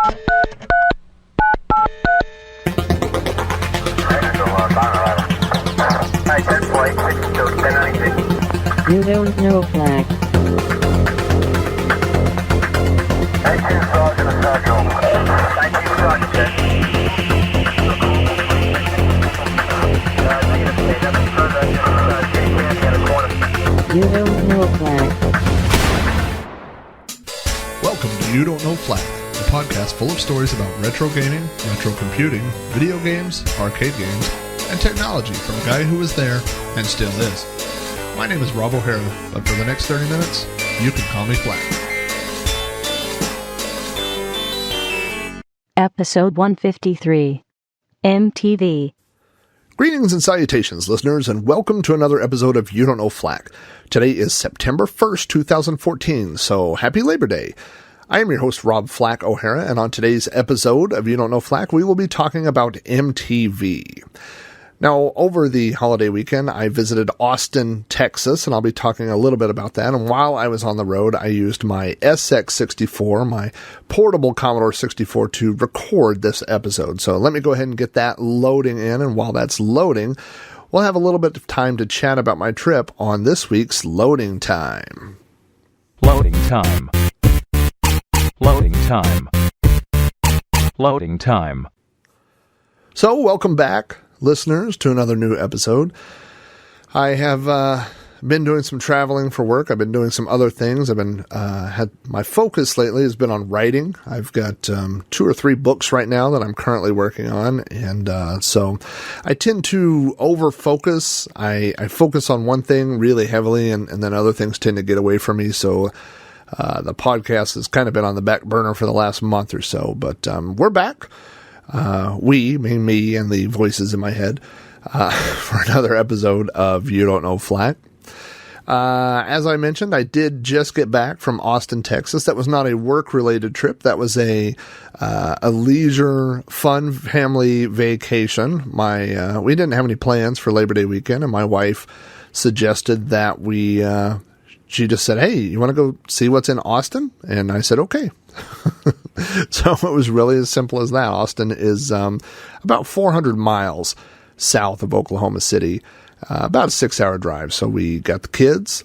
You don't know flag. You don't know flag. Welcome to You Don't Know Flag, a podcast full of stories about retro gaming, retro computing, video games, arcade games, and technology from a guy who was there and still is. My name is Rob O'Hara, but for the next 30 minutes, you can call me Flag. Episode 153. MTV. Greetings and salutations, listeners, and welcome to another episode of You Don't Know Flag. Today is September 1st, 2014, so happy Labor Day. I am your host, Rob Flack O'Hara, and on today's episode of You Don't Know Flack, we will be talking about MTV. Now, over the holiday weekend, I visited Austin, Texas, and I'll be talking a little bit about that. And while I was on the road, I used my SX64, my portable Commodore 64, to record this episode. So let me go ahead and get that loading in, and while that's loading, we'll have a little bit of time to chat about my trip on this week's Loading Time. Loading time. Loading time. Loading time. So, welcome back, listeners, to another new episode. I have been doing some traveling for work. I've been doing some other things. I've been had my focus lately has been on writing. I've got 2 or 3 books right now that I'm currently working on, and so I tend to over-focus. I focus on one thing really heavily, and then other things tend to get away from me, so the podcast has kind of been on the back burner for the last month or so, but we're back. Meaning me and the voices in my head, for another episode of You Don't Know Flack. As I mentioned, I did just get back from Austin, Texas. That was not a work-related trip. That was a leisure, fun family vacation. We didn't have any plans for Labor Day weekend, and my wife suggested that she just said, "Hey, you want to go see what's in Austin?" And I said, "Okay." So it was really as simple as that. Austin is about 400 miles south of Oklahoma City, about a 6-hour drive. So we got the kids.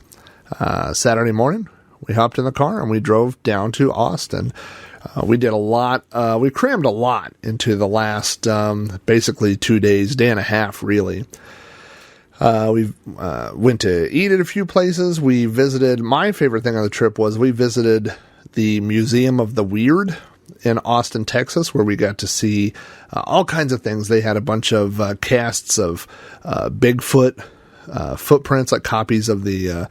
Saturday morning, we hopped in the car and we drove down to Austin. We did a lot. We crammed a lot into the last basically 2 days, day and a half, really. We went to eat at a few places. We visited, my favorite thing on the trip was we visited the Museum of the Weird in Austin, Texas, where we got to see all kinds of things. They had a bunch of casts of Bigfoot footprints, like copies of the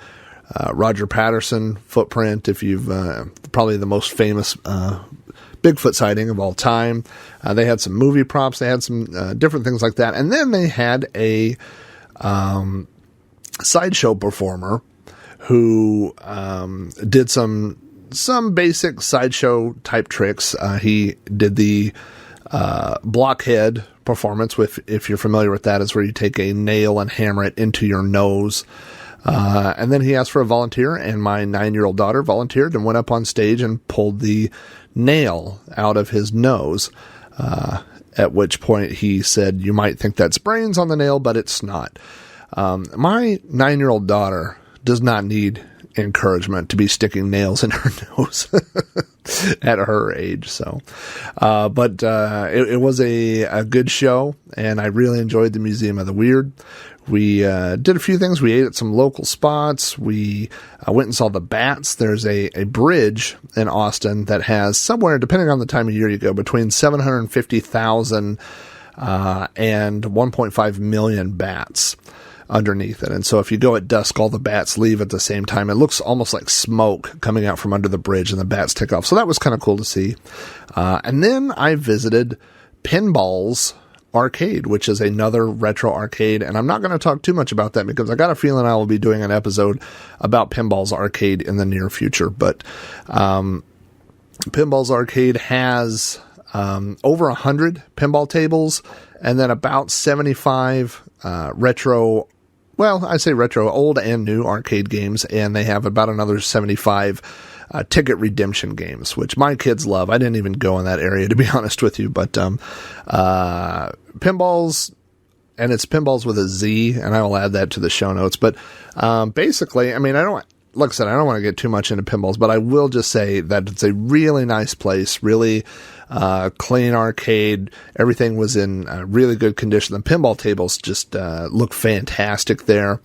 Roger Patterson footprint, if you've probably the most famous Bigfoot sighting of all time. They had some movie props. They had some different things like that. And then they had a sideshow performer who did some basic sideshow type tricks. He did the blockhead performance, if you're familiar with that, is where you take a nail and hammer it into your nose. And then he asked for a volunteer, and my 9-year-old daughter volunteered and went up on stage and pulled the nail out of his nose. At which point he said, "You might think that's brains on the nail, but it's not." My 9-year-old daughter does not need encouragement to be sticking nails in her nose at her age. So, but it was a good show, and I really enjoyed the Museum of the Weird. We did a few things. We ate at some local spots. We went and saw the bats. There's a bridge in Austin that has somewhere, depending on the time of year you go, between 750,000 and 1.5 million bats underneath it. And so if you go at dusk, all the bats leave at the same time. It looks almost like smoke coming out from under the bridge, and the bats take off. So that was kind of cool to see. And then I visited Pinball's Arcade, which is another retro arcade. And I'm not going to talk too much about that because I got a feeling I will be doing an episode about Pinball's Arcade in the near future. But Pinball's Arcade has over 100 pinball tables, and then about 75 retro, well, I say retro, old and new arcade games, and they have about another 75 ticket redemption games, which my kids love. I didn't even go in that area, to be honest with you, but pinballs, and it's pinballs with a Z, and I will add that to the show notes. But basically, I mean, like I said, I don't want to get too much into pinballs, but I will just say that it's a really nice place, really clean arcade. Everything was in really good condition. The pinball tables just look fantastic there.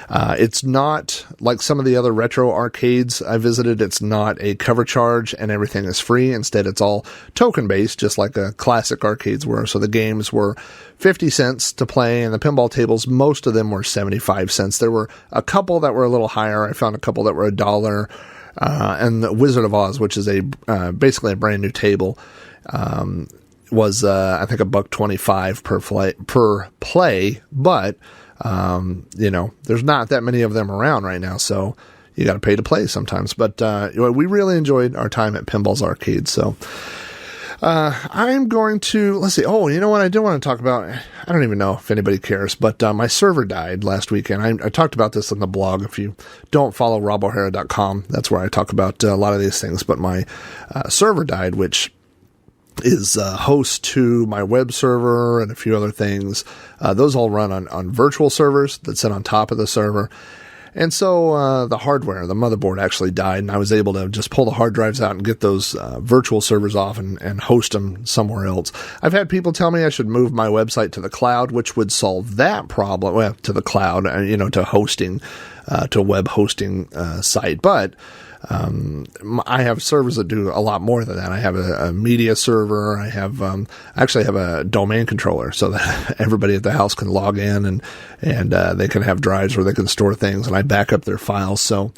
It's not like some of the other retro arcades I visited. It's not a cover charge and everything is free. Instead, it's all token based, just like classic arcades were. So the games were 50 cents to play, and the pinball tables, most of them were 75 cents. There were a couple that were a little higher. I found a couple that were $1. And the Wizard of Oz, which is basically a brand new table, was I think $1.25 per play, but there's not that many of them around right now, so you got to pay to play sometimes. But we really enjoyed our time at Pinball's Arcade. So I'm going to, let's see. Oh, you know what I did want to talk about? I don't even know if anybody cares, but my server died last weekend. I talked about this on the blog. If you don't follow robohara.com, that's where I talk about a lot of these things. But my server died, which is host to my web server and a few other things. Those all run on virtual servers that sit on top of the server. And so the hardware, the motherboard actually died, and I was able to just pull the hard drives out and get those virtual servers off and host them somewhere else. I've had people tell me I should move my website to the cloud, which would solve that problem. Well, to the cloud, to hosting, to a web hosting site. But I have servers that do a lot more than that. I have a media server. I have, actually have a domain controller so that everybody at the house can log in and they can have drives where they can store things, and I back up their files. So,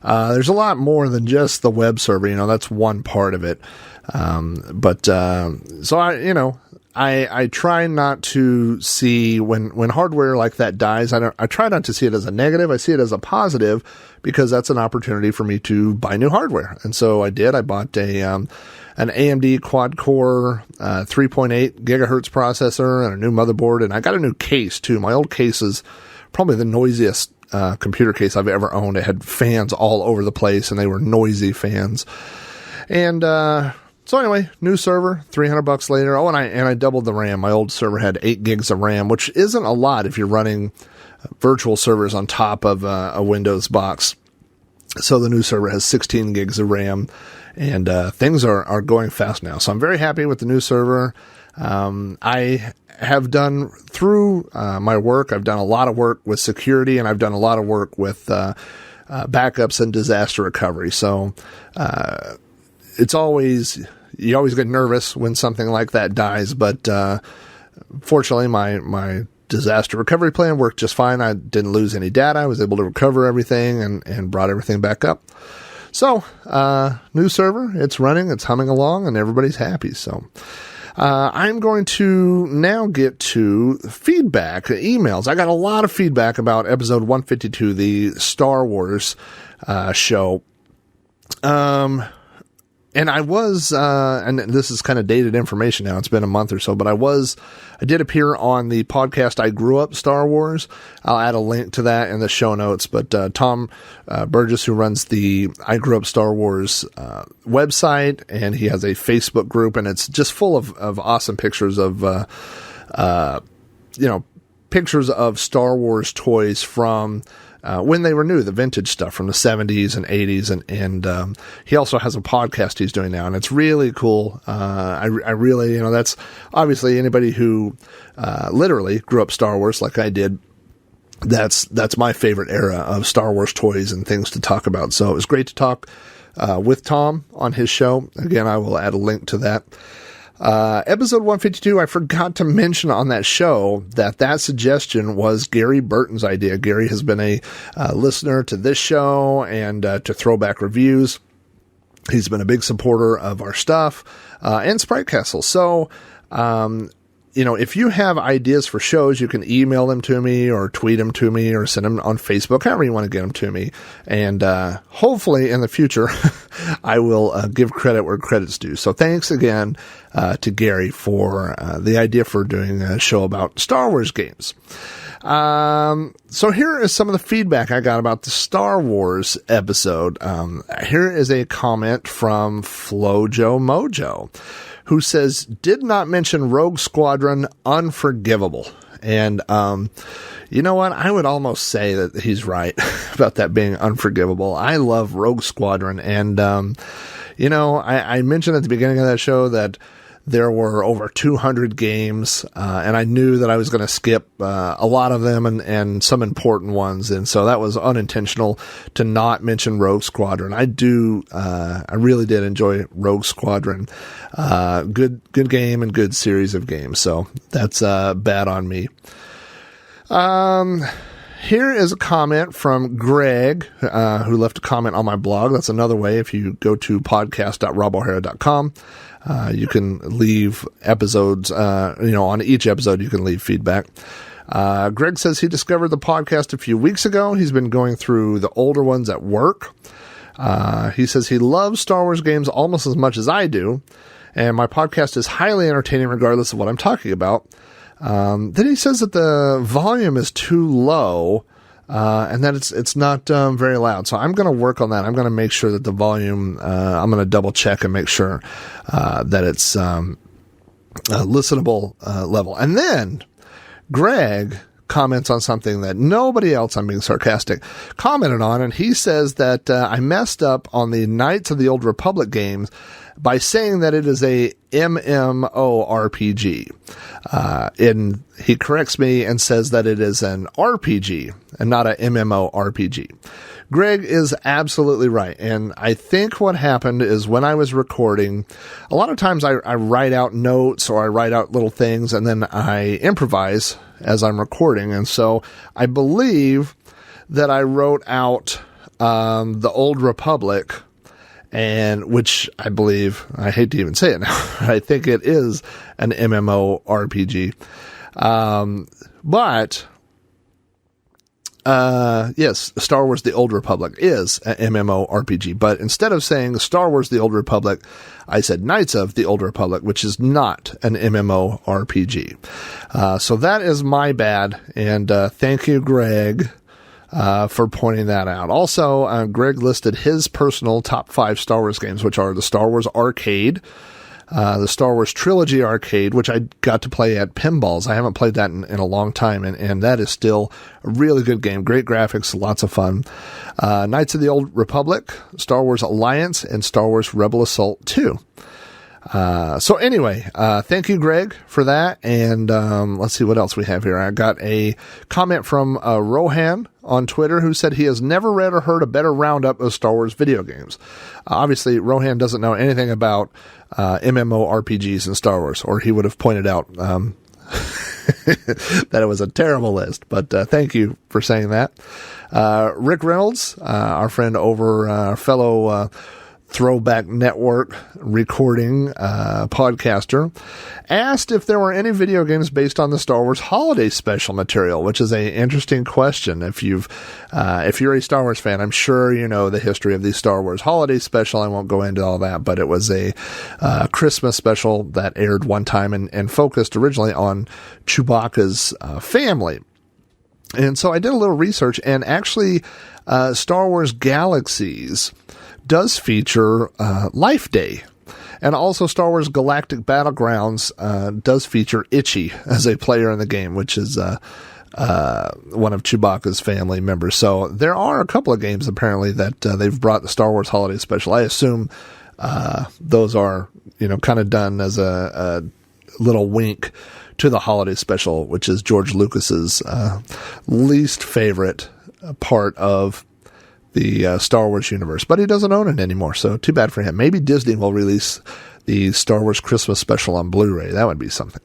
there's a lot more than just the web server. That's one part of it. So I try not to see when hardware like that dies. I try not to see it as a negative. I see it as a positive, because that's an opportunity for me to buy new hardware. And so I did. I bought an AMD quad core 3.8 gigahertz processor and a new motherboard, and I got a new case too. My old case is probably the noisiest computer case I've ever owned. It had fans all over the place, and they were noisy fans. And so anyway, new server, $300 later. Oh, and I doubled the RAM. My old server had 8 gigs of RAM, which isn't a lot if you're running virtual servers on top of a Windows box. So the new server has 16 gigs of RAM, and things are going fast now. So I'm very happy with the new server. I have done through my work, I've done a lot of work with security, and I've done a lot of work with backups and disaster recovery. So you always get nervous when something like that dies, but fortunately my disaster recovery plan worked just fine. I didn't lose any data. I was able to recover everything and brought everything back up. So, new server, it's running, it's humming along, and everybody's happy. So, I'm going to now get to feedback, emails. I got a lot of feedback about episode 152, the Star Wars show. And I was, and this is kind of dated information now, it's been a month or so, but I did appear on the podcast I Grew Up Star Wars. I'll add a link to that in the show notes, but Tom Burgess, who runs the I Grew Up Star Wars website, and he has a Facebook group, and it's just full of awesome pictures of, pictures of Star Wars toys from when they were new, the vintage stuff from the 70s and 80s. And he also has a podcast he's doing now, and it's really cool. I really, that's obviously anybody who literally grew up Star Wars like I did. That's my favorite era of Star Wars toys and things to talk about. So it was great to talk with Tom on his show. Again, I will add a link to that. Episode 152, I forgot to mention on that show that suggestion was Gary Burton's idea. Gary has been a listener to this show and to Throwback Reviews. He's been a big supporter of our stuff and Sprite Castle. So if you have ideas for shows, you can email them to me or tweet them to me or send them on Facebook, however you want to get them to me. And hopefully in the future, I will give credit where credit's due. So thanks again to Gary for the idea for doing a show about Star Wars games. So here is some of the feedback I got about the Star Wars episode. Here is a comment from Flojo Mojo, who says, did not mention Rogue Squadron, unforgivable. And, you know what? I would almost say that he's right about that being unforgivable. I love Rogue Squadron. And, I mentioned at the beginning of that show that there were over 200 games, and I knew that I was going to skip a lot of them and some important ones, and so that was unintentional to not mention Rogue Squadron. I really did enjoy Rogue Squadron. Good game and good series of games, so that's bad on me. Here is a comment from Greg, who left a comment on my blog. That's another way. If you go to podcast.robohara.com, you can leave episodes, on each episode, you can leave feedback. Greg says he discovered the podcast a few weeks ago. He's been going through the older ones at work. He says he loves Star Wars games almost as much as I do, and my podcast is highly entertaining regardless of what I'm talking about. Then he says that the volume is too low, and that it's not very loud. So I'm going to work on that. I'm going to make sure that the volume, I'm going to double check and make sure that it's a listenable level. And then Greg comments on something that nobody else, I'm being sarcastic, commented on, and he says that I messed up on the Knights of the Old Republic games by saying that it is a MMORPG. And he corrects me and says that it is an RPG and not a MMORPG. Greg is absolutely right. And I think what happened is when I was recording, a lot of times I write out notes or I write out little things and then I improvise as I'm recording. And so I believe that I wrote out the Old Republic, and which I believe, I hate to even say it now, I think it is an MMORPG. But yes, Star Wars The Old Republic is an MMORPG, but instead of saying Star Wars The Old Republic, I said Knights of the Old Republic, which is not an MMORPG. So that is my bad, and thank you, Greg, for pointing that out. Also, Greg listed his personal top 5 Star Wars games, which are the Star Wars Arcade, the Star Wars Trilogy Arcade, which I got to play at Pinballs. I haven't played that in a long time, and that is still a really good game. Great graphics, lots of fun. Knights of the Old Republic, Star Wars Alliance, and Star Wars Rebel Assault 2. So anyway, thank you, Greg, for that. And let's see what else we have here. I got a comment from Rohan on Twitter who said he has never read or heard a better roundup of Star Wars video games. Obviously, Rohan doesn't know anything about MMORPGs in Star Wars, or he would have pointed out that it was a terrible list. But thank you for saying that. Rick Reynolds, our friend over our fellow Throwback Network recording podcaster, asked if there were any video games based on the Star Wars Holiday Special material, which is a interesting question. If you're a Star Wars fan, I'm sure you know the history of the Star Wars Holiday Special. I won't go into all that, but it was a Christmas special that aired one time and focused originally on Chewbacca's family. And so I did a little research, and actually Star Wars Galaxies does feature Life Day. And also Star Wars Galactic Battlegrounds does feature Itchy as a player in the game, which is one of Chewbacca's family members. So there are a couple of games apparently that they've brought the Star Wars Holiday Special. I assume those are, kind of done as a little wink to the Holiday Special, which is George Lucas's least favorite part of the Star Wars universe, but he doesn't own it anymore, so too bad for him. Maybe Disney will release the Star Wars Christmas special on Blu-ray. That would be something.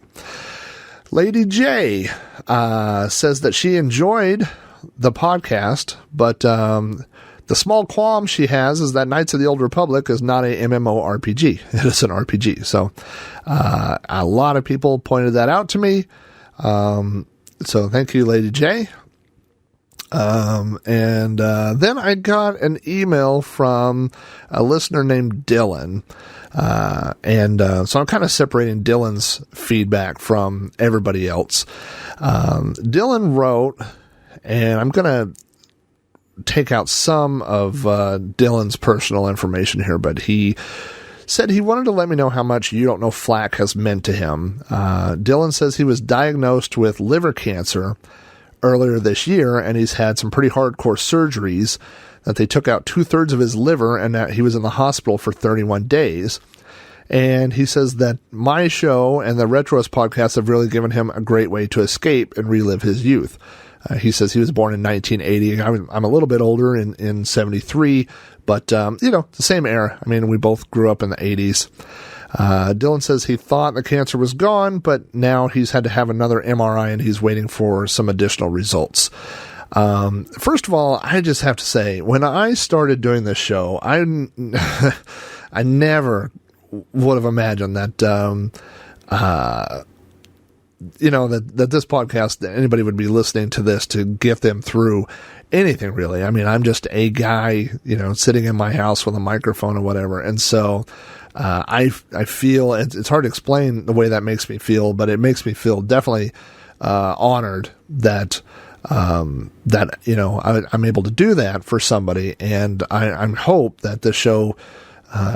Lady J says that she enjoyed the podcast, but The small qualm she has is that Knights of the Old Republic is not a MMORPG. It is an RPG. So a lot of people pointed that out to me. So thank you, Lady J. Then I got an email from a listener named Dylan. So I'm kind of separating Dylan's feedback from everybody else. Dylan wrote, and I'm going to take out some of Dylan's personal information here, but he said he wanted to let me know how much You Don't Know Flack has meant to him. Dylan says he was diagnosed with liver cancer earlier this year, and he's had some pretty hardcore surgeries that they took out 2/3 of his liver, and that he was in the hospital for 31 days. And he says that my show and the Retros podcast have really given him a great way to escape and relive his youth. He says he was born in 1980. I'm a little bit older in 73, but, the same era. I mean, we both grew up in the 80s. Dylan says he thought the cancer was gone, but now he's had to have another MRI and he's waiting for some additional results. First of all, I just have to say, when I started doing this show, I never would have imagined that, that this podcast, anybody would be listening to this to get them through anything, really. I mean, I'm just a guy, sitting in my house with a microphone or whatever. And so, I feel it's hard to explain the way that makes me feel, but it makes me feel definitely, honored that, I'm able to do that for somebody. And I hope that the show,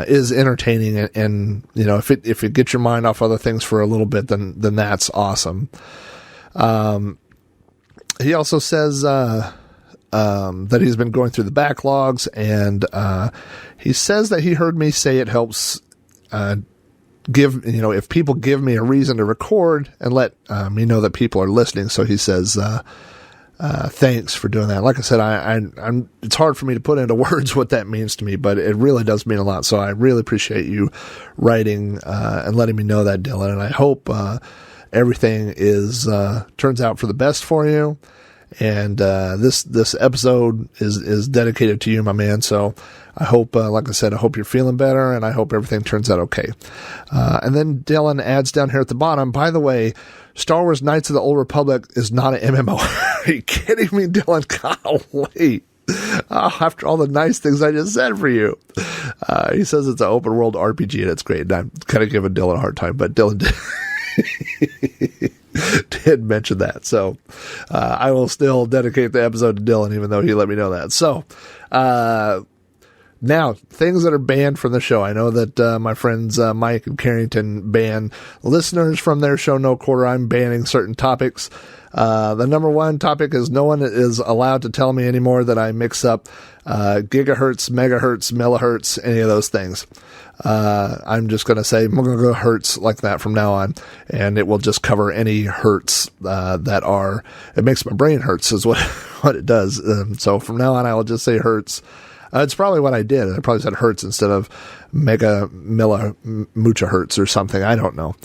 is entertaining and if it gets your mind off other things for a little bit, then that's awesome. He also says, that he's been going through the backlogs, and, he says that he heard me say it helps, if people give me a reason to record and let, me know that people are listening. So he says, thanks for doing that. Like I said, I'm it's hard for me to put into words what that means to me, but it really does mean a lot. So I really appreciate you writing, and letting me know that, Dylan. And I hope, everything turns out for the best for you. And, this episode is dedicated to you, my man. So I hope, like I said, I hope you're feeling better, and I hope everything turns out okay. And then Dylan adds down here at the bottom, by the way, Star Wars Knights of the Old Republic is not an MMO. Are you kidding me, Dylan? Golly. After all the nice things I just said for you. He says it's an open world RPG, and it's great. And I'm kind of giving Dylan a hard time, but Dylan did mention that. So, I will still dedicate the episode to Dylan, even though he let me know that. So, now, things that are banned from the show. I know that my friends Mike and Carrington ban listeners from their show, No Quarter. I'm banning certain topics. The number one topic is no one is allowed to tell me anymore that I mix up gigahertz, megahertz, millihertz, any of those things. I'm just going to say I'm going to go hertz like that from now on, and it will just cover any hertz that are. It makes my brain hurts is what it does. So from now on, I will just say hertz. It's probably what I did. I probably said hertz instead of mega, milli, mucha hertz or something. I don't know.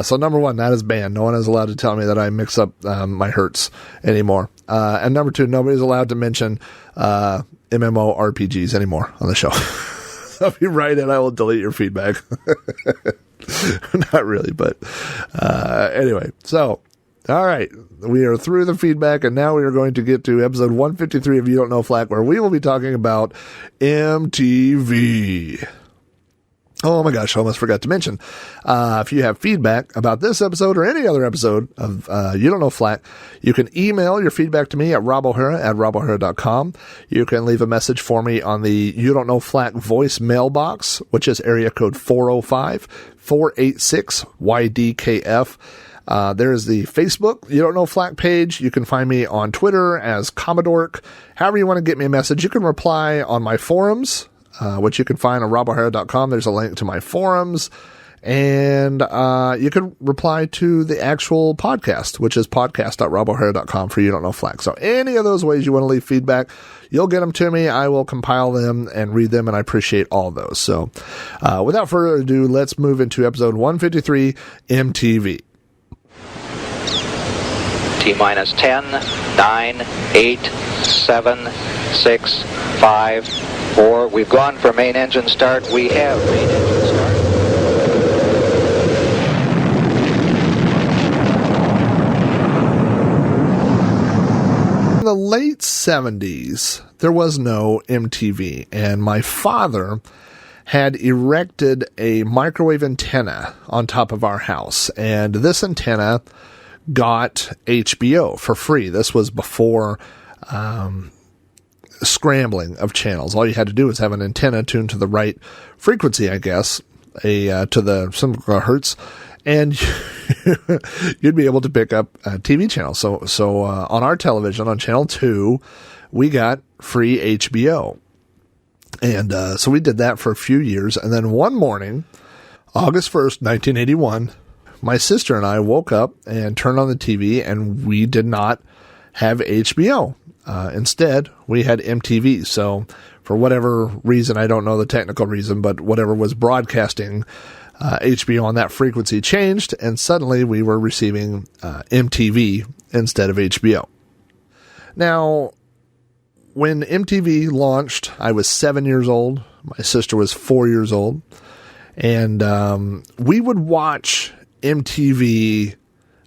So number one, that is banned. No one is allowed to tell me that I mix up my hertz anymore. And number two, nobody's allowed to mention MMORPGs anymore on the show. So if you write it, I will delete your feedback. Not really, but anyway. So, all right. We are through the feedback, and now we are going to get to episode 153 of You Don't Know Flack, where we will be talking about MTV. Oh my gosh, I almost forgot to mention, if you have feedback about this episode or any other episode of You Don't Know Flack, you can email your feedback to me at robohura@robohura.com. You can leave a message for me on the You Don't Know Flack voice mailbox, which is area code 405-486-YDKF. There is the Facebook You Don't Know Flack page. You can find me on Twitter as Commodork. However you want to get me a message, you can reply on my forums, which you can find on robohara.com. There's a link to my forums. And you can reply to the actual podcast, which is podcast.robohara.com for You Don't Know Flack. So any of those ways you want to leave feedback, you'll get them to me. I will compile them and read them, and I appreciate all of those. So without further ado, let's move into episode 153, MTV. T-minus 10, 9, 8, 7, 6, 5, 4. We've gone for main engine start. We have main engine start. In the late 70s, there was no MTV, and my father had erected a microwave antenna on top of our house, and this antenna got HBO for free. This was before scrambling of channels. All you had to do was have an antenna tuned to the right frequency, I guess, to the some hertz, and you'd be able to pick up a TV channel. So on our television, on channel 2, we got free HBO. And so we did that for a few years. And then one morning, August 1st, 1981, my sister and I woke up and turned on the TV, and we did not have HBO. Instead, we had MTV. So for whatever reason, I don't know the technical reason, but whatever was broadcasting HBO on that frequency changed, and suddenly we were receiving MTV instead of HBO. Now, when MTV launched, I was 7 years old. My sister was 4 years old. And we would watch MTV,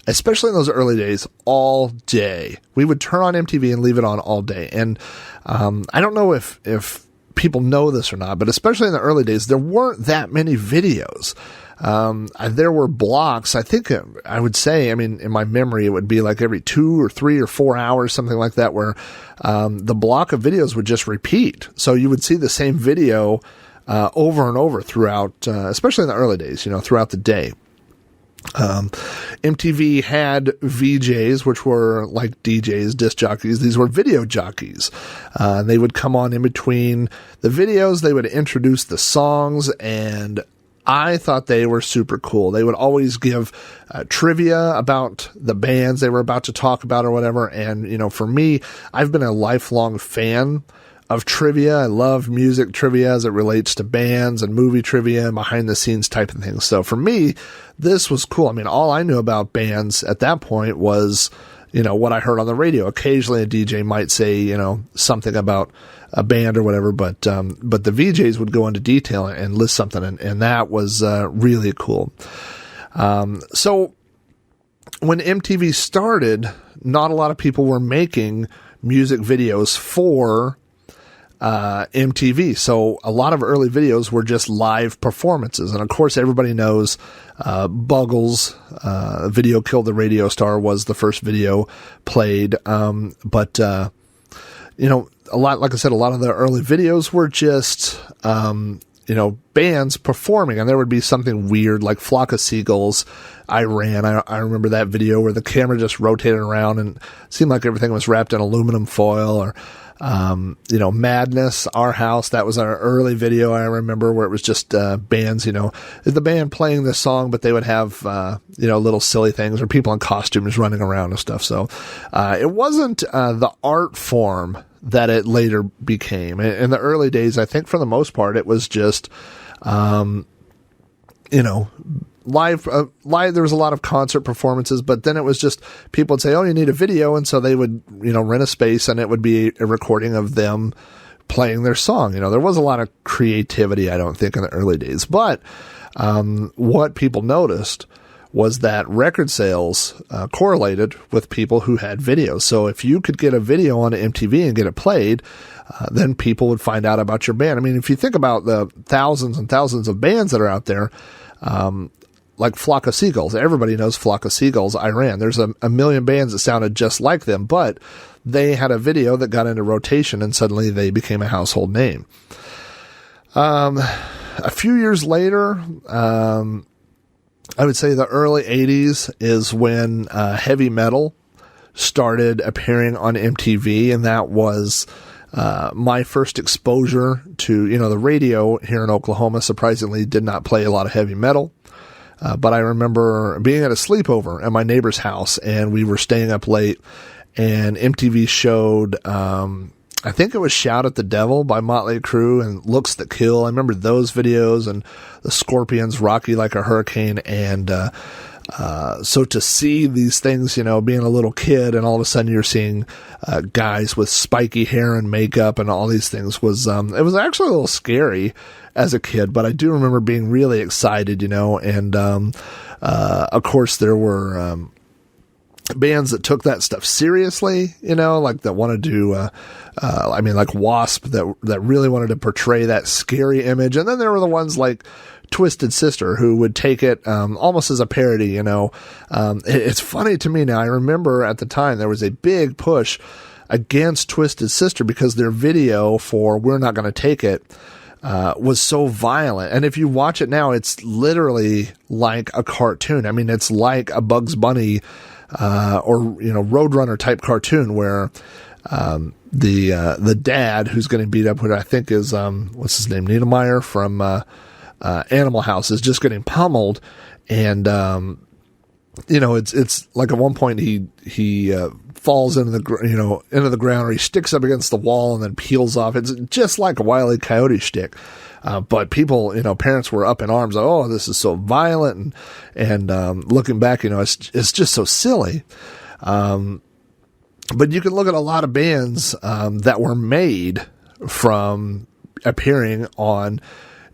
especially in those early days, all day. We would turn on MTV and leave it on all day. And I don't know if people know this or not, but especially in the early days, there weren't that many videos. There were blocks. I think I would say, I mean, in my memory, it would be like every 2 or 3 or 4 hours, something like that, where the block of videos would just repeat. So you would see the same video over and over throughout, especially in the early days, throughout the day. MTV had VJs, which were like DJs, disc jockeys. These were video jockeys. They would come on in between the videos. They would introduce the songs, and I thought they were super cool. They would always give trivia about the bands they were about to talk about or whatever. And, for me, I've been a lifelong fan of trivia. I love music trivia as it relates to bands and movie trivia and behind the scenes type of things. So for me, this was cool. I mean, all I knew about bands at that point was, what I heard on the radio. Occasionally a DJ might say, something about a band or whatever, but the VJs would go into detail and list something, and that was really cool. So when MTV started, not a lot of people were making music videos for MTV. So a lot of early videos were just live performances. And of course, everybody knows Buggles' Video Killed the Radio Star was the first video played. But a lot, like I said, a lot of the early videos were just, bands performing, and there would be something weird like Flock of Seagulls. I remember that video where the camera just rotated around and seemed like everything was wrapped in aluminum foil, or Madness, Our House. That was our early video. I remember where it was just bands, the band playing this song, but they would have, little silly things or people in costumes running around and stuff. So it wasn't the art form that it later became. In the early days, I think for the most part, it was just, live, there was a lot of concert performances, but then it was just people would say, oh, you need a video. And so they would, rent a space, and it would be a recording of them playing their song. There was a lot of creativity, I don't think, in the early days, but, what people noticed was that record sales, correlated with people who had videos. So if you could get a video on MTV and get it played, then people would find out about your band. I mean, if you think about the thousands and thousands of bands that are out there, like Flock of Seagulls. Everybody knows Flock of Seagulls, Iran. There's a million bands that sounded just like them, but they had a video that got into rotation, and suddenly they became a household name. A few years later, I would say the early 80s is when heavy metal started appearing on MTV, and that was my first exposure to, the radio here in Oklahoma surprisingly did not play a lot of heavy metal. But I remember being at a sleepover at my neighbor's house, and we were staying up late, and MTV showed, I think it was Shout at the Devil by Motley Crue and Looks That Kill. I remember those videos, and the Scorpions, Rocky Like a Hurricane, and So to see these things, you know, being a little kid and all of a sudden you're seeing guys with spiky hair and makeup and all these things was, it was actually a little scary as a kid, but I do remember being really excited, you know, and of course there were bands that took that stuff seriously, you know, like that wanted to, like Wasp that really wanted to portray that scary image. And then there were the ones like Twisted Sister who would take it almost as a parody, you know. It's funny to me now. I remember at the time there was a big push against Twisted Sister because their video for We're Not Gonna Take It was so violent. And if you watch it now, it's literally like a cartoon. I mean, it's like a Bugs Bunny or, you know, Roadrunner type cartoon where the dad who's getting beat up, who I think is what's his name, Niedermeyer from Animal House, is just getting pummeled, and you know, it's like at one point he falls into the ground, or he sticks up against the wall and then peels off. It's just like a Wile E. Coyote shtick. But people, you know, parents were up in arms, like, oh, this is so violent, and looking back, you know, it's just so silly. But you can look at a lot of bands that were made from appearing on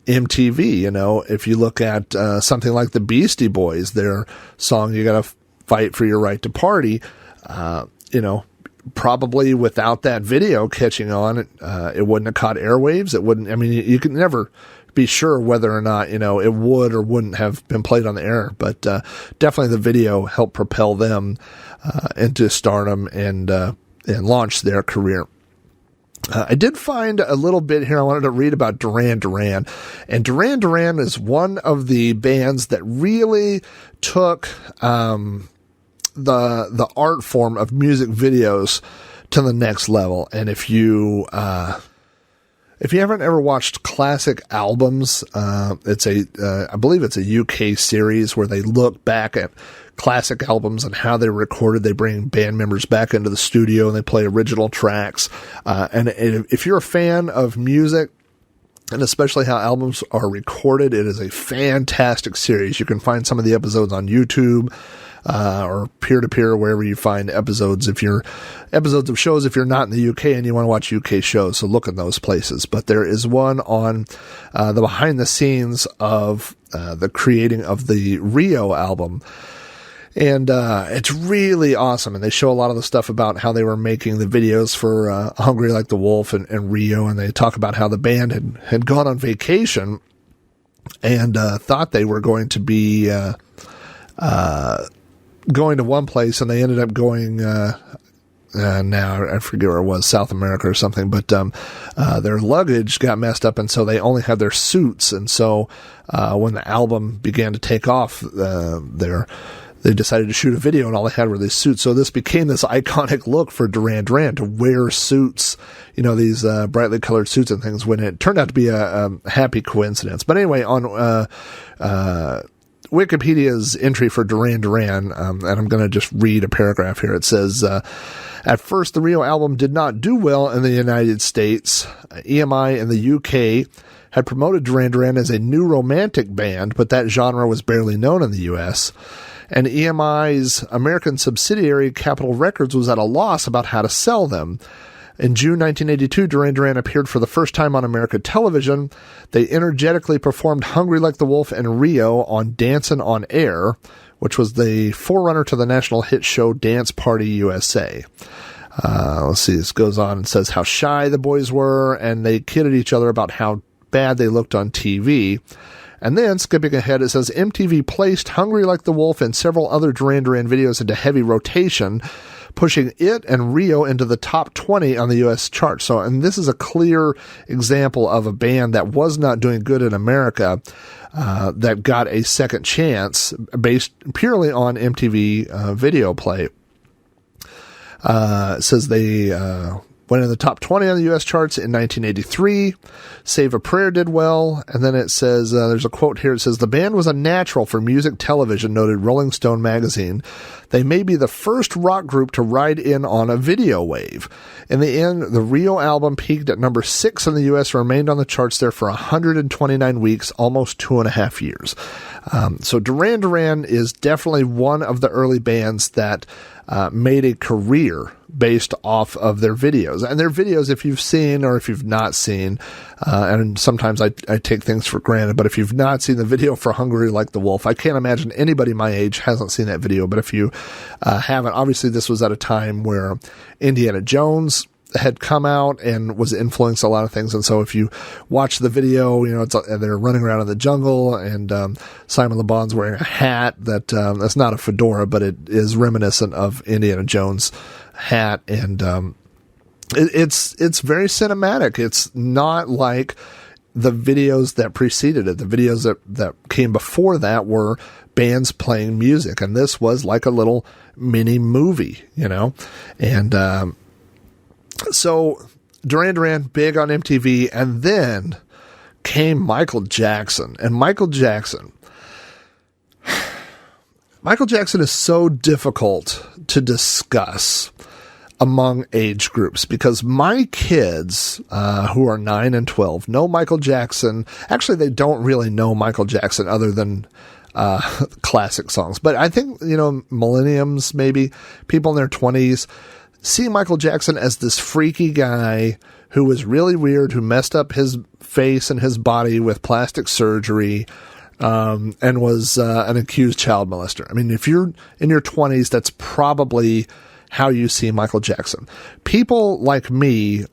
MTV. You know, if you look at something like the Beastie Boys, their song "You Gotta Fight for Your Right to Party," you know, probably without that video catching on, it wouldn't have caught airwaves. It wouldn't. I mean, you can never be sure whether or not, you know, it would or wouldn't have been played on the air. But definitely the video helped propel them into stardom and launch their career. I did find a little bit here. I wanted to read about Duran Duran, and Duran Duran is one of the bands that really took the art form of music videos to the next level. And if you haven't ever watched classic albums, it's I believe it's a UK series where they look back at classic albums and how they were recorded. They bring band members back into the studio and they play original tracks. And if you're a fan of music, and especially how albums are recorded, it is a fantastic series. You can find some of the episodes on YouTube, or peer-to-peer, wherever you find episodes. If you're episodes of shows, if you're not in the UK and you want to watch UK shows, so look in those places. But there is one on the behind the scenes of the creating of the Rio album. And it's really awesome. And they show a lot of the stuff about how they were making the videos for Hungry Like the Wolf and Rio. And they talk about how the band had gone on vacation and thought they were going to be going to one place, and they ended up going now I forget where it was, South America or something, but their luggage got messed up, and so they only had their suits. And so when the album began to take off, they decided to shoot a video, and all they had were these suits. So this became this iconic look for Duran Duran, to wear suits, you know, these brightly colored suits and things, when it turned out to be a happy coincidence. But anyway, on Wikipedia's entry for Duran Duran, and I'm going to just read a paragraph here. It says, at first, the Rio album did not do well in the United States. EMI in the UK had promoted Duran Duran as a new romantic band, but that genre was barely known in the US. And EMI's American subsidiary, Capitol Records, was at a loss about how to sell them. In June 1982, Duran Duran appeared for the first time on American television. They energetically performed Hungry Like the Wolf and Rio on Dancin' on Air, which was the forerunner to the national hit show Dance Party USA. Let's see, this goes on and says how shy the boys were, and they kidded each other about how bad they looked on TV. And then, skipping ahead, it says MTV placed Hungry Like the Wolf and several other Duran Duran videos into heavy rotation, pushing it and Rio into the top 20 on the U.S. chart. So, and this is a clear example of a band that was not doing good in America, that got a second chance based purely on MTV video play. It says they Went in the top 20 on the U.S. charts in 1983. Save a Prayer did well. And then it says, there's a quote here. It says, the band was a natural for music television, noted Rolling Stone magazine. They may be the first rock group to ride in on a video wave. In the end, the Rio album peaked at number 6 in the U.S. and remained on the charts there for 129 weeks, almost 2.5 years. So Duran Duran is definitely one of the early bands that made a career based off of their videos. And their videos, if you've seen or if you've not seen, and sometimes I take things for granted, but if you've not seen the video for Hungry Like the Wolf, I can't imagine anybody my age hasn't seen that video. But if you haven't, obviously this was at a time where Indiana Jones had come out and was influenced a lot of things. And so if you watch the video, they're running around in the jungle, and Simon Le Bon's wearing a hat that's not a fedora, but it is reminiscent of Indiana Jones' hat. And it's very cinematic. It's not like the videos that preceded it. The videos that came before that were bands playing music, and this was like a little mini movie, and so Duran Duran, big on MTV, and then came Michael Jackson. And Michael Jackson is so difficult to discuss among age groups because my kids, who are 9 and 12, know Michael Jackson. Actually, they don't really know Michael Jackson other than classic songs. But I think, millenniums, maybe people in their 20s, see Michael Jackson as this freaky guy who was really weird, who messed up his face and his body with plastic surgery, and was an accused child molester. I mean, if you're in your 20s, that's probably how you see Michael Jackson. People like me,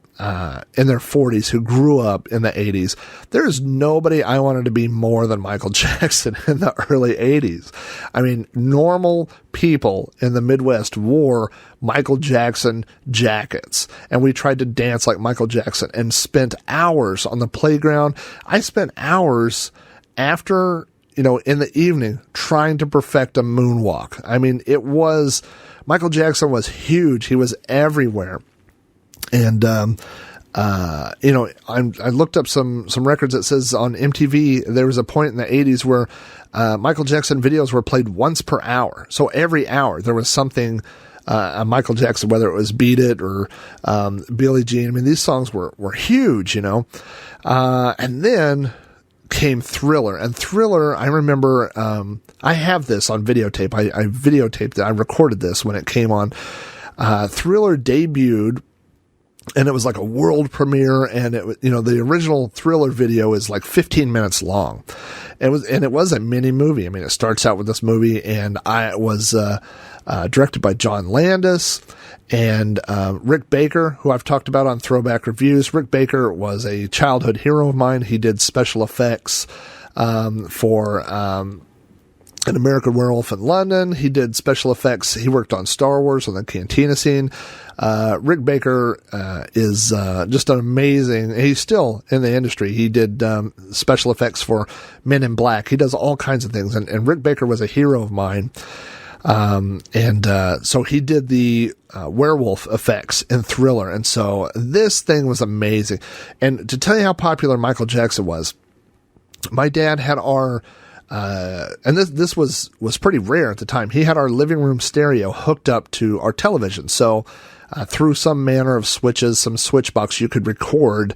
in their 40s who grew up in the 80s, there's nobody I wanted to be more than Michael Jackson in the early 80s. I mean, normal people in the Midwest wore Michael Jackson jackets, and we tried to dance like Michael Jackson and spent hours on the playground. I spent hours after, in the evening trying to perfect a moonwalk. I mean, Michael Jackson was huge. He was everywhere. And, I looked up some records that says on MTV, there was a point in the 80s where, Michael Jackson videos were played once per hour. So every hour there was something, Michael Jackson, whether it was Beat It or, Billie Jean. I mean, these songs were huge, and then came Thriller. And Thriller, I remember, I have this on videotape. I videotaped it. I recorded this when it came on. Thriller debuted, and it was like a world premiere, and the original Thriller video is like 15 minutes long. It was a mini movie. I mean, it starts out with this movie, and it was directed by John Landis and Rick Baker, who I've talked about on Throwback Reviews. Rick Baker was a childhood hero of mine. He did special effects for An American Werewolf in London. He did special effects. He worked on Star Wars on the Cantina scene. Rick Baker is just an amazing. He's still in the industry. He did special effects for Men in Black. He does all kinds of things, and Rick Baker was a hero of mine. So he did the werewolf effects in Thriller, and so this thing was amazing. And to tell you how popular Michael Jackson was, my dad had our. And this was pretty rare at the time. He had our living room stereo hooked up to our television. So, through some manner of switches, some switch box, you could record,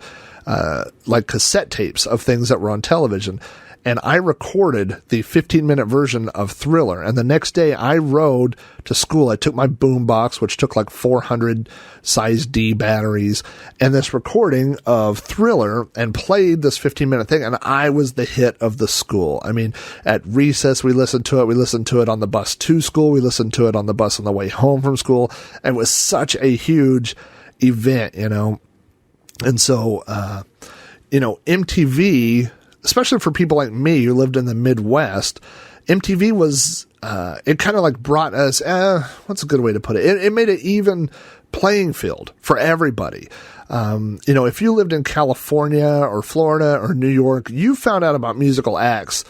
like cassette tapes of things that were on television. And I recorded the 15-minute version of Thriller. And the next day I rode to school. I took my boom box, which took like 400 size D batteries, and this recording of Thriller, and played this 15-minute thing. And I was the hit of the school. I mean, at recess, we listened to it. We listened to it on the bus to school. We listened to it on the bus on the way home from school. And it was such a huge event, And so, MTV, especially for people like me who lived in the Midwest, MTV was, it kind of like brought us, what's a good way to put it? It made an even playing field for everybody. If you lived in California or Florida or New York, you found out about musical acts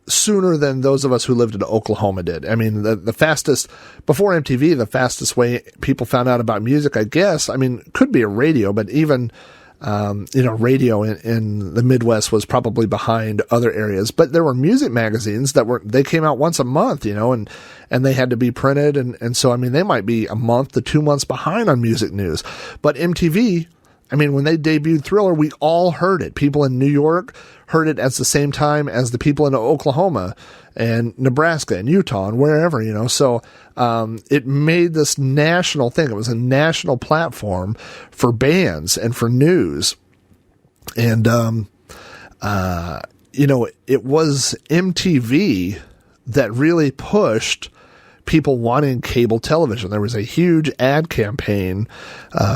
sooner than those of us who lived in Oklahoma did. I mean, the fastest, before MTV, the fastest way people found out about music, I guess, I mean, could be a radio, but even, radio in the Midwest was probably behind other areas. But there were music magazines they came out once a month, and they had to be printed. And so, I mean, they might be a month to 2 months behind on music news. But MTV, I mean, when they debuted Thriller, we all heard it. People in New York heard it at the same time as the people in Oklahoma and Nebraska and Utah and wherever, So it made this national thing. It was a national platform for bands and for news. And, it was MTV that really pushed people wanting cable television. There was a huge ad campaign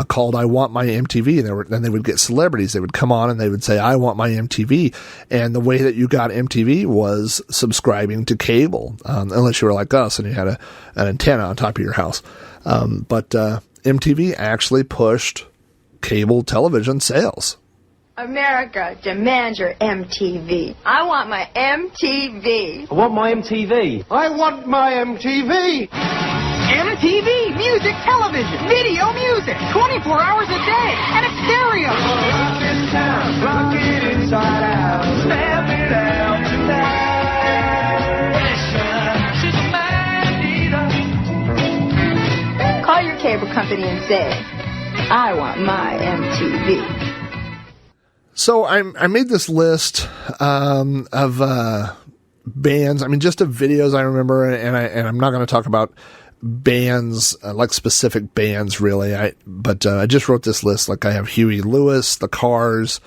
called I Want My MTV. Then they would get celebrities. They would come on and they would say, I want my MTV. And the way that you got MTV was subscribing to cable, unless you were like us and you had an antenna on top of your house. But MTV actually pushed cable television sales. America, demand your MTV. I want my MTV. I want my MTV. I want my MTV. MTV, music, television, video music, 24 hours a day, and a stereo. Rock this town, rock it inside out, stamp it out tonight. Call your cable company and say, I want my MTV. So I made this list of bands. I mean, just of videos I remember, and I'm not going to talk about bands like specific bands really. But I just wrote this list. Like I have Huey Lewis, The Cars,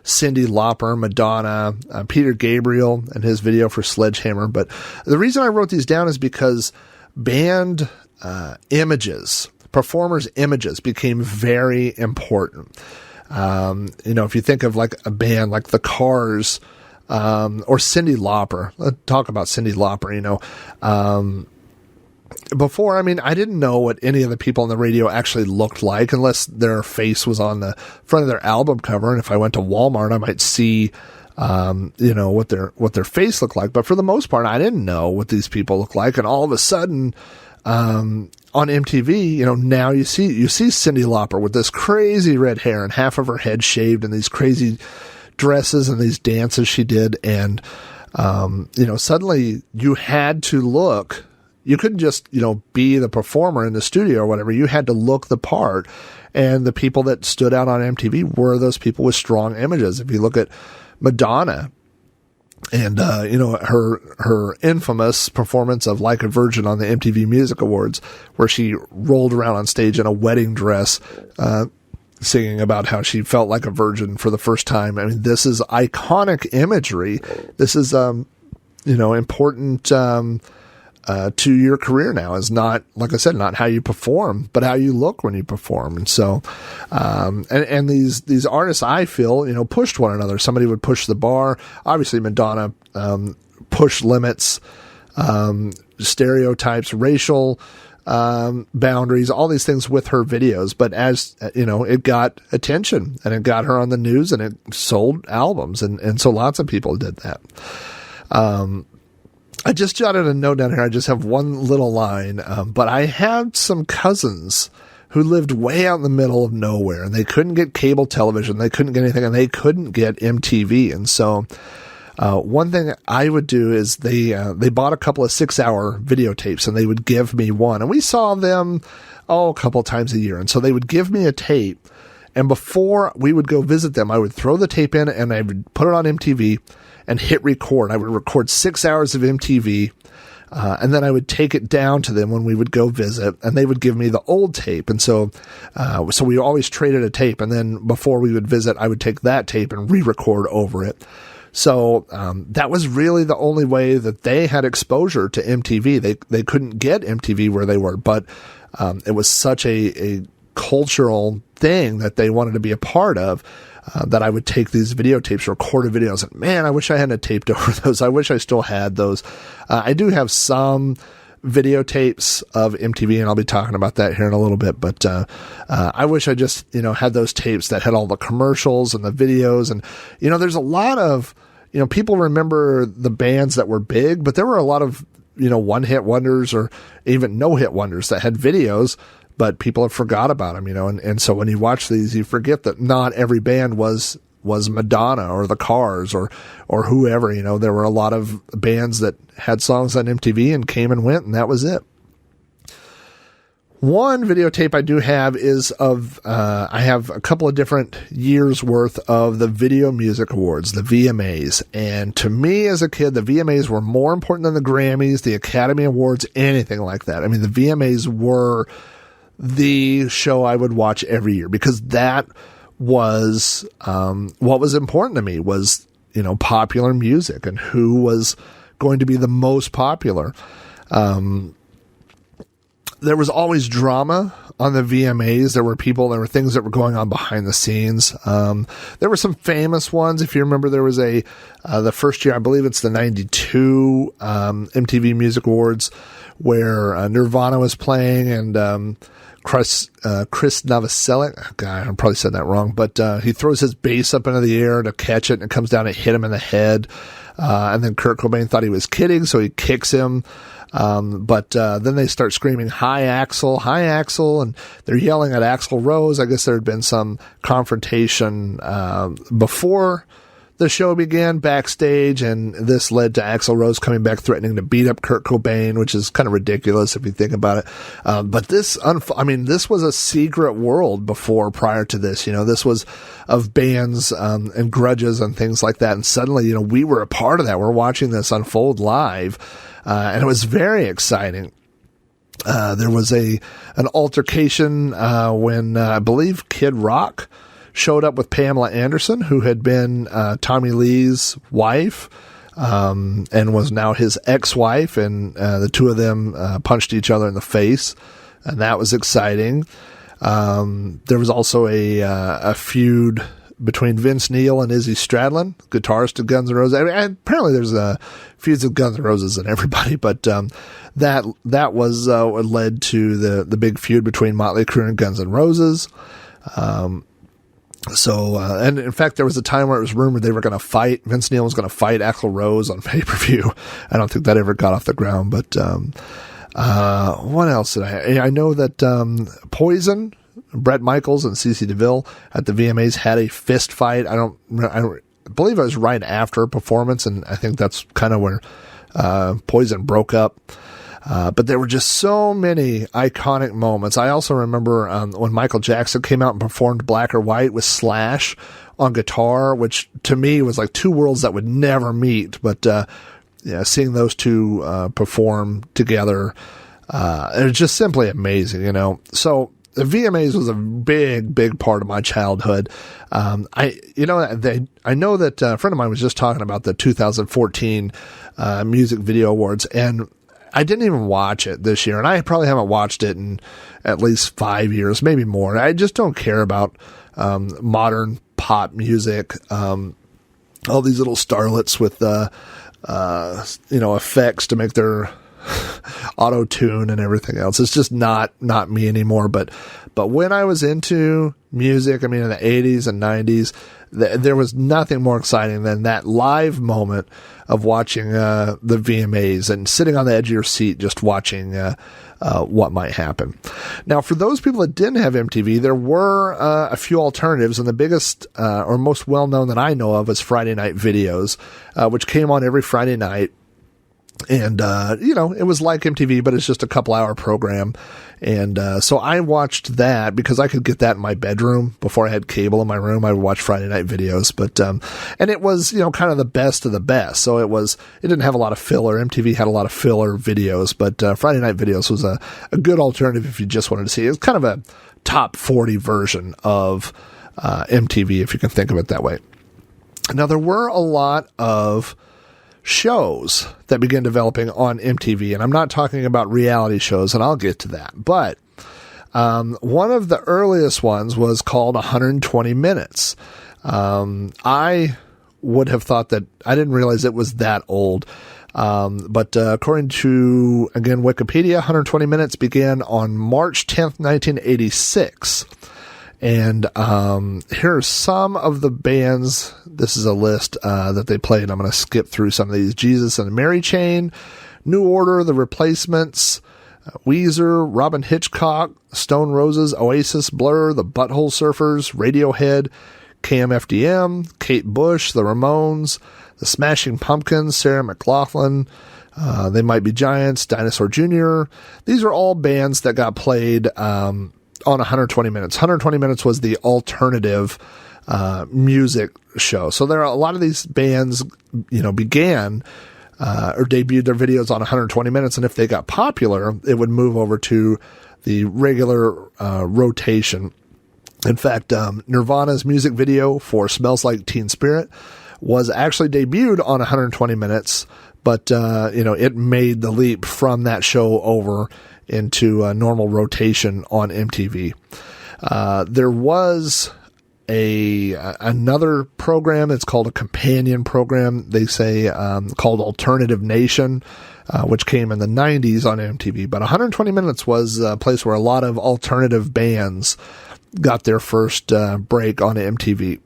Cyndi Lauper, Madonna, Peter Gabriel, and his video for Sledgehammer. But the reason I wrote these down is because band images, performers' images, became very important. If you think of like a band like The Cars, or Cyndi Lauper, let's talk about Cyndi Lauper, before, I mean, I didn't know what any of the people on the radio actually looked like unless their face was on the front of their album cover. And if I went to Walmart, I might see, what their face looked like. But for the most part, I didn't know what these people looked like. And all of a sudden, on MTV, now you see Cyndi Lauper with this crazy red hair and half of her head shaved and these crazy dresses and these dances she did. And, suddenly you had to look, you couldn't just, be the performer in the studio or whatever. You had to look the part. And the people that stood out on MTV were those people with strong images. If you look at Madonna, and, her infamous performance of Like a Virgin on the MTV Music Awards, where she rolled around on stage in a wedding dress, singing about how she felt like a virgin for the first time. I mean, this is iconic imagery. This is, important, to your career now is not, like I said, not how you perform, but how you look when you perform. And so, and these artists, I feel, pushed one another. Somebody would push the bar. Obviously Madonna, pushed limits, stereotypes, racial, boundaries, all these things with her videos. But as, it got attention and it got her on the news and it sold albums. And so lots of people did that. I just jotted a note down here. I just have one little line, but I had some cousins who lived way out in the middle of nowhere, and they couldn't get cable television. They couldn't get anything, and they couldn't get MTV. And so one thing I would do is they bought a couple of 6-hour videotapes, and they would give me one. And we saw them, a couple of times a year. And so they would give me a tape, and before we would go visit them, I would throw the tape in, and I would put it on MTV and hit record. I would record 6 hours of MTV, and then I would take it down to them when we would go visit, and they would give me the old tape. And so we always traded a tape, and then before we would visit, I would take that tape and re-record over it. So that was really the only way that they had exposure to MTV. They couldn't get MTV where they were, but it was such a cultural thing that they wanted to be a part of. That I would take these videotapes, recorded videos, and man, I wish I hadn't taped over those. I wish I still had those. I do have some videotapes of MTV, and I'll be talking about that here in a little bit, but I wish I just, had those tapes that had all the commercials and the videos, and, there's a lot of, people remember the bands that were big, but there were a lot of, one-hit wonders or even no-hit wonders that had videos, but people have forgot about them, and so when you watch these, you forget that not every band was Madonna or the Cars or whoever. There were a lot of bands that had songs on MTV and came and went, and that was it. One videotape I do have is of, I have a couple of different years worth of the Video Music Awards, the VMAs. And to me as a kid, the VMAs were more important than the Grammys, the Academy Awards, anything like that. I mean, the VMAs were the show I would watch every year because that was, what was important to me was, popular music and who was going to be the most popular. There was always drama on the VMAs. There were things that were going on behind the scenes. There were some famous ones. If you remember, there was the first year, I believe it's the 92 MTV Music Awards, where Nirvana was playing, and Chris Novoselic, God, I probably said that wrong, but he throws his bass up into the air to catch it, and it comes down and hit him in the head. And then Kurt Cobain thought he was kidding, so he kicks him. But then they start screaming, hi, Axl, and they're yelling at Axl Rose. I guess there had been some confrontation before the show began backstage, and this led to Axl Rose coming back threatening to beat up Kurt Cobain, which is kind of ridiculous if you think about it. But this was a secret world prior to this. This was of bands and grudges and things like that. And suddenly, we were a part of that. We're watching this unfold live. And it was very exciting. There was an altercation when I believe Kid Rock showed up with Pamela Anderson, who had been Tommy Lee's wife and was now his ex-wife, and the two of them punched each other in the face, and that was exciting. There was also a feud between Vince Neil and Izzy Stradlin, guitarist of Guns N' Roses. I mean, apparently there's feuds of Guns N' Roses and everybody, but that was what led to the big feud between Motley Crue and Guns N' Roses. And in fact, there was a time where it was rumored they were going to fight. Vince Neil was going to fight Axl Rose on pay-per-view. I don't think that ever got off the ground, but what else did I know that Poison, Bret Michaels and CeCe DeVille at the VMAs had a fist fight. I believe it was right after a performance, and I think that's kind of where Poison broke up. But there were just so many iconic moments. I also remember when Michael Jackson came out and performed Black or White with Slash on guitar, which to me was like two worlds that would never meet. But seeing those two perform together, it was just simply amazing, So the VMAs was a big, big part of my childhood. I know that a friend of mine was just talking about the 2014 Music Video Awards, and I didn't even watch it this year, and I probably haven't watched it in at least 5 years, maybe more. I just don't care about modern pop music. All these little starlets with effects to make their auto tune and everything else. It's just not me anymore. But when I was into music, in the 80s and 90s, there was nothing more exciting than that live moment of watching the VMAs and sitting on the edge of your seat just watching what might happen. Now, for those people that didn't have MTV, there were a few alternatives, and the biggest or most well-known that I know of is Friday Night Videos, which came on every Friday night. And, it was like MTV, but it's just a couple-hour program. And so I watched that because I could get that in my bedroom before I had cable in my room. I would watch Friday Night Videos. But and it was, kind of the best of the best. So it didn't have a lot of filler. MTV had a lot of filler videos, but Friday Night Videos was a good alternative if you just wanted to see it. It was kind of a top 40 version of MTV, if you can think of it that way. Now, there were a lot of shows that began developing on MTV, and I'm not talking about reality shows, and I'll get to that, but one of the earliest ones was called 120 Minutes. I would have thought that, I didn't realize it was that old, but according to, again, Wikipedia, 120 Minutes began on March 10th, 1986, And here are some of the bands. This is a list that they played. I'm going to skip through some of these. Jesus and the Mary Chain, New Order, The Replacements, Weezer, Robin Hitchcock, Stone Roses, Oasis, Blur, The Butthole Surfers, Radiohead, KMFDM, Kate Bush, The Ramones, The Smashing Pumpkins, Sarah McLachlan, They Might Be Giants, Dinosaur Jr. These are all bands that got played on 120 Minutes. 120 Minutes was the alternative music show. So there are a lot of these bands, began or debuted their videos on 120 Minutes, and if they got popular, it would move over to the regular rotation. In fact, Nirvana's music video for Smells Like Teen Spirit was actually debuted on 120 Minutes, but, it made the leap from that show over into a normal rotation on MTV. There was another program. It's called a companion program. They say called Alternative Nation, which came in the 90s on MTV. But 120 Minutes was a place where a lot of alternative bands got their first break on MTV.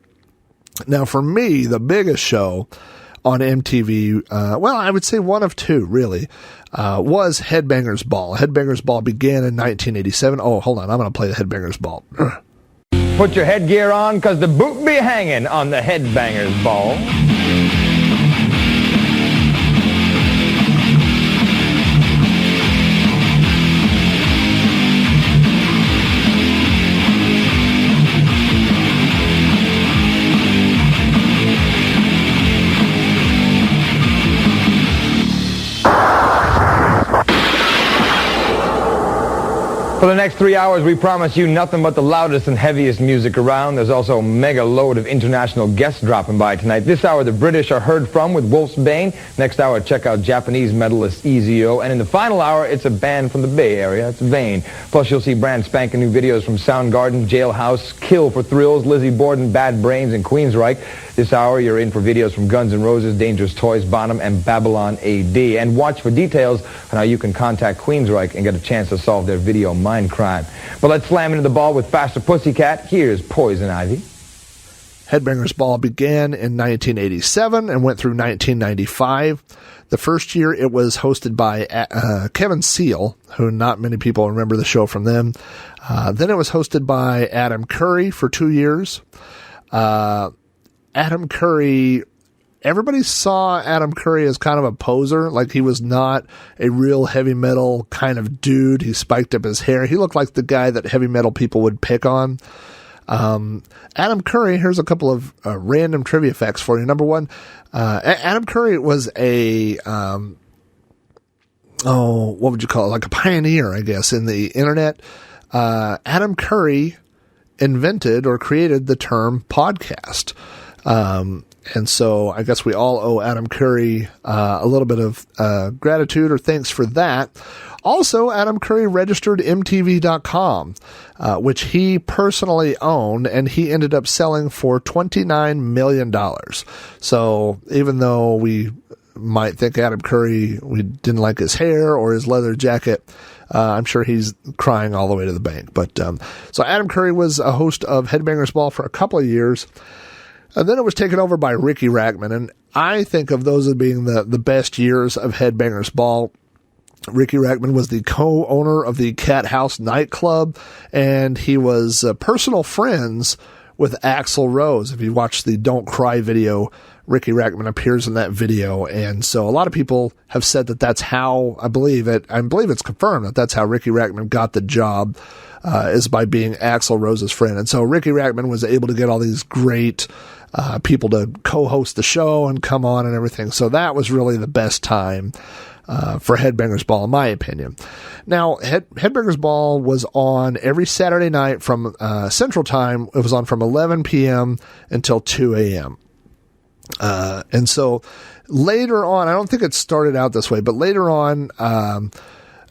Now, for me, the biggest show on MTV, I would say one of two, really, was Headbangers Ball. Headbangers Ball began in 1987. Oh, hold on. I'm going to play the Headbangers Ball. Put your headgear on, because the boot be hanging on the Headbangers Ball. For the next 3 hours, we promise you nothing but the loudest and heaviest music around. There's also a mega load of international guests dropping by tonight. This hour, the British are heard from with Wolf's Bane. Next hour, check out Japanese medalist EZO. And in the final hour, it's a band from the Bay Area. It's Vane. Plus, you'll see brand spanking new videos from Soundgarden, Jailhouse, Kill for Thrills, Lizzie Borden, Bad Brains, and Queensryche. This hour, you're in for videos from Guns N' Roses, Dangerous Toys, Bonham, and Babylon AD. And watch for details on how you can contact Queensryche and get a chance to solve their video mind crime. But let's slam into the ball with Faster Pussycat. Here's Poison Ivy. Headbangers Ball began in 1987 and went through 1995. The first year it was hosted by Kevin Seal, who not many people remember the show from them. Then it was hosted by Adam Curry for 2 years. Adam Curry, everybody saw Adam Curry as kind of a poser. Like, he was not a real heavy metal kind of dude. He spiked up his hair. He looked like the guy that heavy metal people would pick on. Adam Curry, here's a couple of random trivia facts for you. Number one, Adam Curry was what would you call it? Like a pioneer, I guess, in the internet. Adam Curry invented or created the term podcast. And so I guess we all owe Adam Curry a little bit of gratitude or thanks for that. Also, Adam Curry registered MTV.com, which he personally owned, and he ended up selling for $29 million. So even though we might think Adam Curry, we didn't like his hair or his leather jacket, I'm sure he's crying all the way to the bank. But so Adam Curry was a host of Headbangers Ball for a couple of years. And then it was taken over by Ricky Rackman, and I think of those as being the best years of Headbangers Ball. Ricky Rackman was the co-owner of the Cat House nightclub, and he was personal friends with Axl Rose. If you watch the Don't Cry video, Ricky Rackman appears in that video, and so a lot of people have said that that's how, I believe it's confirmed that that's how Ricky Rackman got the job, is by being Axl Rose's friend. And so Ricky Rackman was able to get all these great people to co-host the show and come on and everything. So that was really the best time for Headbangers Ball, in my opinion. Now, Headbangers Ball was on every Saturday night from Central Time. It was on from 11 p.m. until 2 a.m. And so later on, I don't think it started out this way, but later on,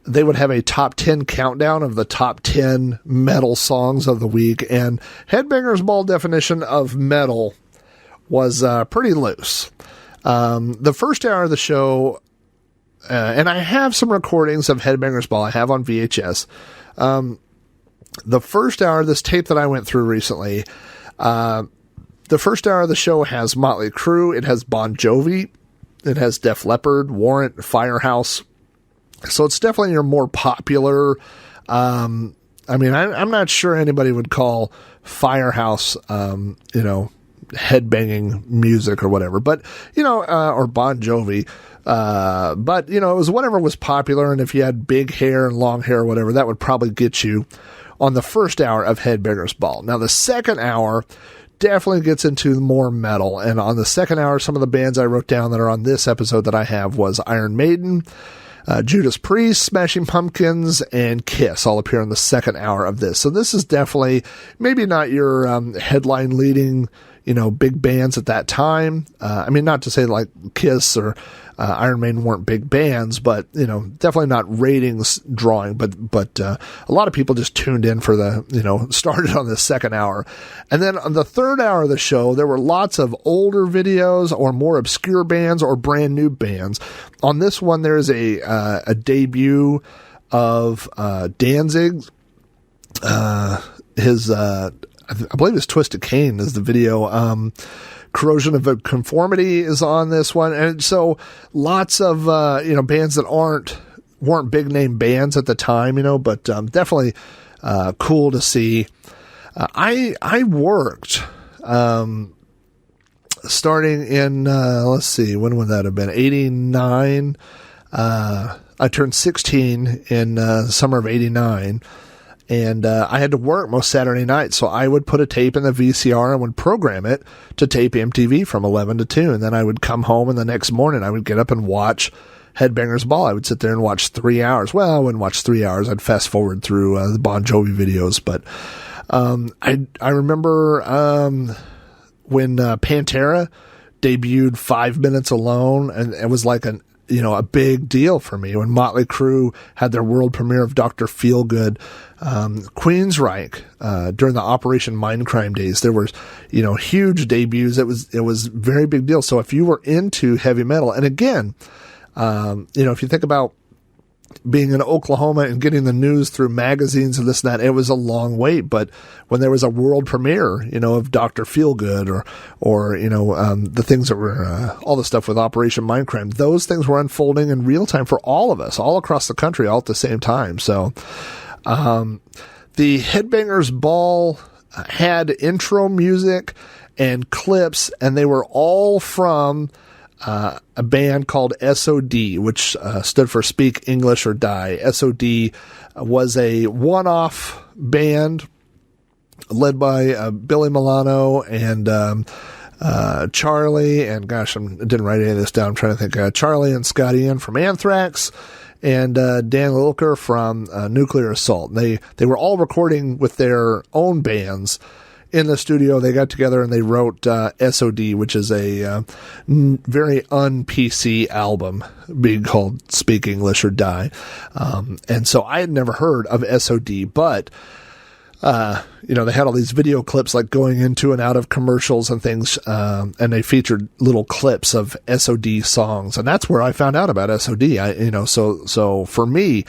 they would have a top 10 countdown of the top 10 metal songs of the week. And Headbangers Ball definition of metal was pretty loose. The first hour of the show, and I have some recordings of Headbangers Ball I have on VHS. the first hour, this tape that I went through recently, the first hour of the show has Motley Crue, it has Bon Jovi, it has Def Leppard, Warrant, Firehouse. So it's definitely your more popular. I'm not sure anybody would call Firehouse, headbanging music or whatever, but, or Bon Jovi. But, it was whatever was popular. And if you had big hair and long hair or whatever, that would probably get you on the first hour of Headbangers Ball. Now, the second hour definitely gets into more metal. And on the second hour, some of the bands I wrote down that are on this episode that I have was Iron Maiden, Judas Priest, Smashing Pumpkins, and Kiss all appear in the second hour of this. So this is definitely maybe not your headline leading, big bands at that time. Not to say like Kiss or Iron Maiden weren't big bands, but, definitely not ratings drawing, but a lot of people just tuned in for the, started on the second hour. And then on the third hour of the show, there were lots of older videos or more obscure bands or brand new bands. On this one, there's a debut of Danzig. I believe it's Twisted Cane is the video. Corrosion of Conformity is on this one. And so lots of, bands that weren't big name bands at the time, but definitely cool to see. I worked starting in, when would that have been? 89. I turned 16 in the summer of 89. And I had to work most Saturday nights, so I would put a tape in the VCR and would program it to tape MTV from 11 to 2. And then I would come home, and the next morning I would get up and watch Headbangers Ball. I would sit there and watch 3 hours. Well, I wouldn't watch 3 hours. I'd fast forward through the Bon Jovi videos. But I remember when Pantera debuted 5 Minutes Alone, and it was like a big deal for me when Motley Crue had their world premiere of Dr. Feelgood. Queensryche, during the Operation Mindcrime days, there was, huge debuts. It was very big deal. So if you were into heavy metal, and again, if you think about being in Oklahoma and getting the news through magazines and this and that, it was a long wait. But when there was a world premiere, of Dr. Feelgood or the things that were, all the stuff with Operation Mindcrime, those things were unfolding in real time for all of us, all across the country, all at the same time. So, the Headbangers Ball had intro music and clips, and they were all from a band called SOD, which stood for Speak English or Die. SOD was a one-off band led by Billy Milano and Charlie, and gosh, I didn't write any of this down. I'm trying to think. Charlie and Scotty Ian from Anthrax, and Dan Lilker from Nuclear Assault. They were all recording with their own bands in the studio. They got together and they wrote SOD, which is a very un-PC album being called Speak English or Die. And so I had never heard of SOD, but they had all these video clips like going into and out of commercials and things, and they featured little clips of SOD songs, and that's where I found out about SOD. So for me,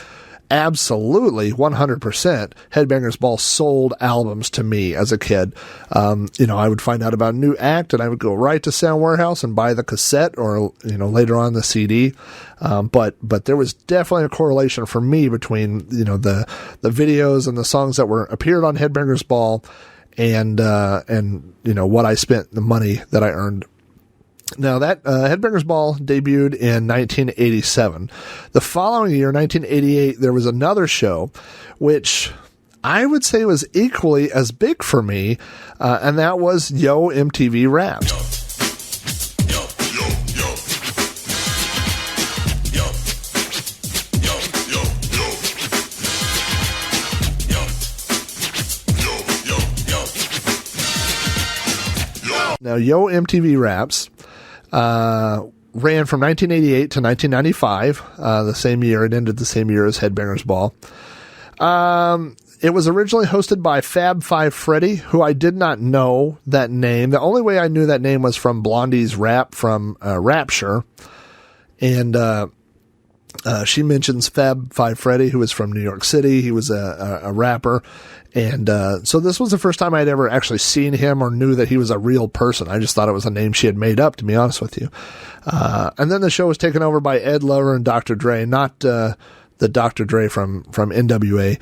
absolutely 100% Headbangers Ball sold albums to me as a kid. I would find out about a new act and I would go right to Sound Warehouse and buy the cassette or, later on the CD. But there was definitely a correlation for me between, the videos and the songs that appeared on Headbangers Ball and what I spent, the money that I earned. Now, that Headbangers Ball debuted in 1987. The following year, 1988, there was another show, which I would say was equally as big for me, and that was Yo MTV Raps. Now, Yo MTV Raps ran from 1988 to 1995, the same year. It ended the same year as Headbangers Ball. It was originally hosted by Fab Five Freddy, who I did not know that name. The only way I knew that name was from Blondie's rap from Rapture. And She mentions Fab Five Freddy, who was from New York City. He was a rapper. And so this was the first time I'd ever actually seen him or knew that he was a real person. I just thought it was a name she had made up, to be honest with you. And then the show was taken over by Ed Lover and Dr. Dre, not the Dr. Dre from NWA.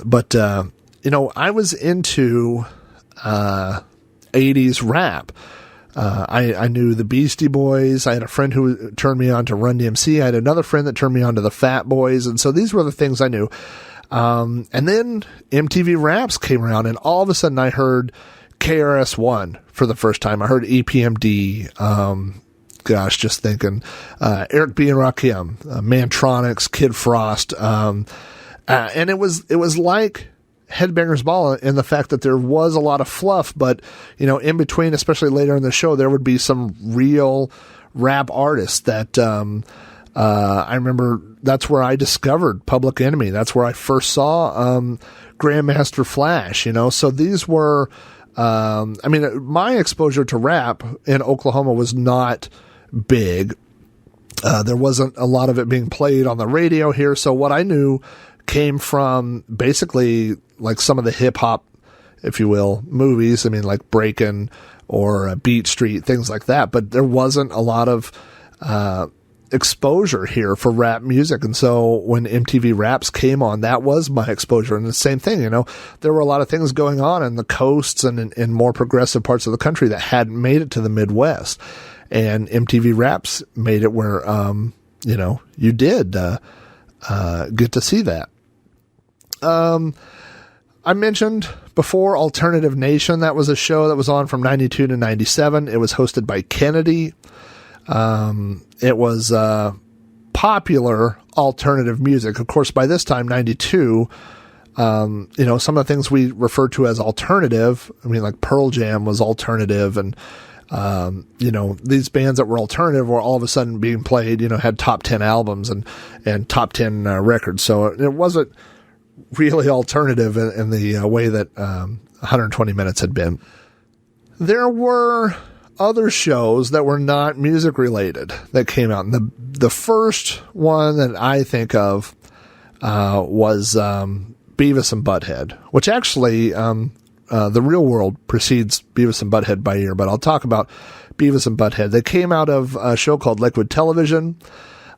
But I was into 80s rap. I knew the Beastie Boys. I had a friend who turned me on to Run DMC. I had another friend that turned me on to the Fat Boys. And so these were the things I knew. And then MTV Raps came around, and all of a sudden I heard KRS-One for the first time. I heard EPMD. Just thinking, Eric B. and Rakim, Mantronics, Kid Frost. And it was like Headbangers Ball in the fact that there was a lot of fluff, but, in between, especially later in the show, there would be some real rap artists that, I remember that's where I discovered Public Enemy. That's where I first saw Grandmaster Flash, So these were, my exposure to rap in Oklahoma was not big. There wasn't a lot of it being played on the radio here. So what I knew came from basically like some of the hip hop, if you will, movies. Like Breakin' or Beat Street, things like that. But there wasn't a lot of, exposure here for rap music. And so when MTV Raps came on, that was my exposure. And the same thing, there were a lot of things going on in the coasts and in more progressive parts of the country that hadn't made it to the Midwest. And MTV Raps made it where, you did, get to see that. I mentioned before Alternative Nation. That was a show that was on from 92 to 97. It was hosted by Kennedy. It was popular alternative music. Of course, by this time, 92, some of the things we refer to as alternative, like Pearl Jam was alternative, and, these bands that were alternative were all of a sudden being played, had top 10 albums and top 10 records. So it wasn't really alternative in the way that 120 Minutes had been. There were other shows that were not music related that came out. And the first one that I think of was Beavis and Butthead, which actually The Real World precedes Beavis and Butthead by a year, but I'll talk about Beavis and Butthead. They came out of a show called Liquid Television,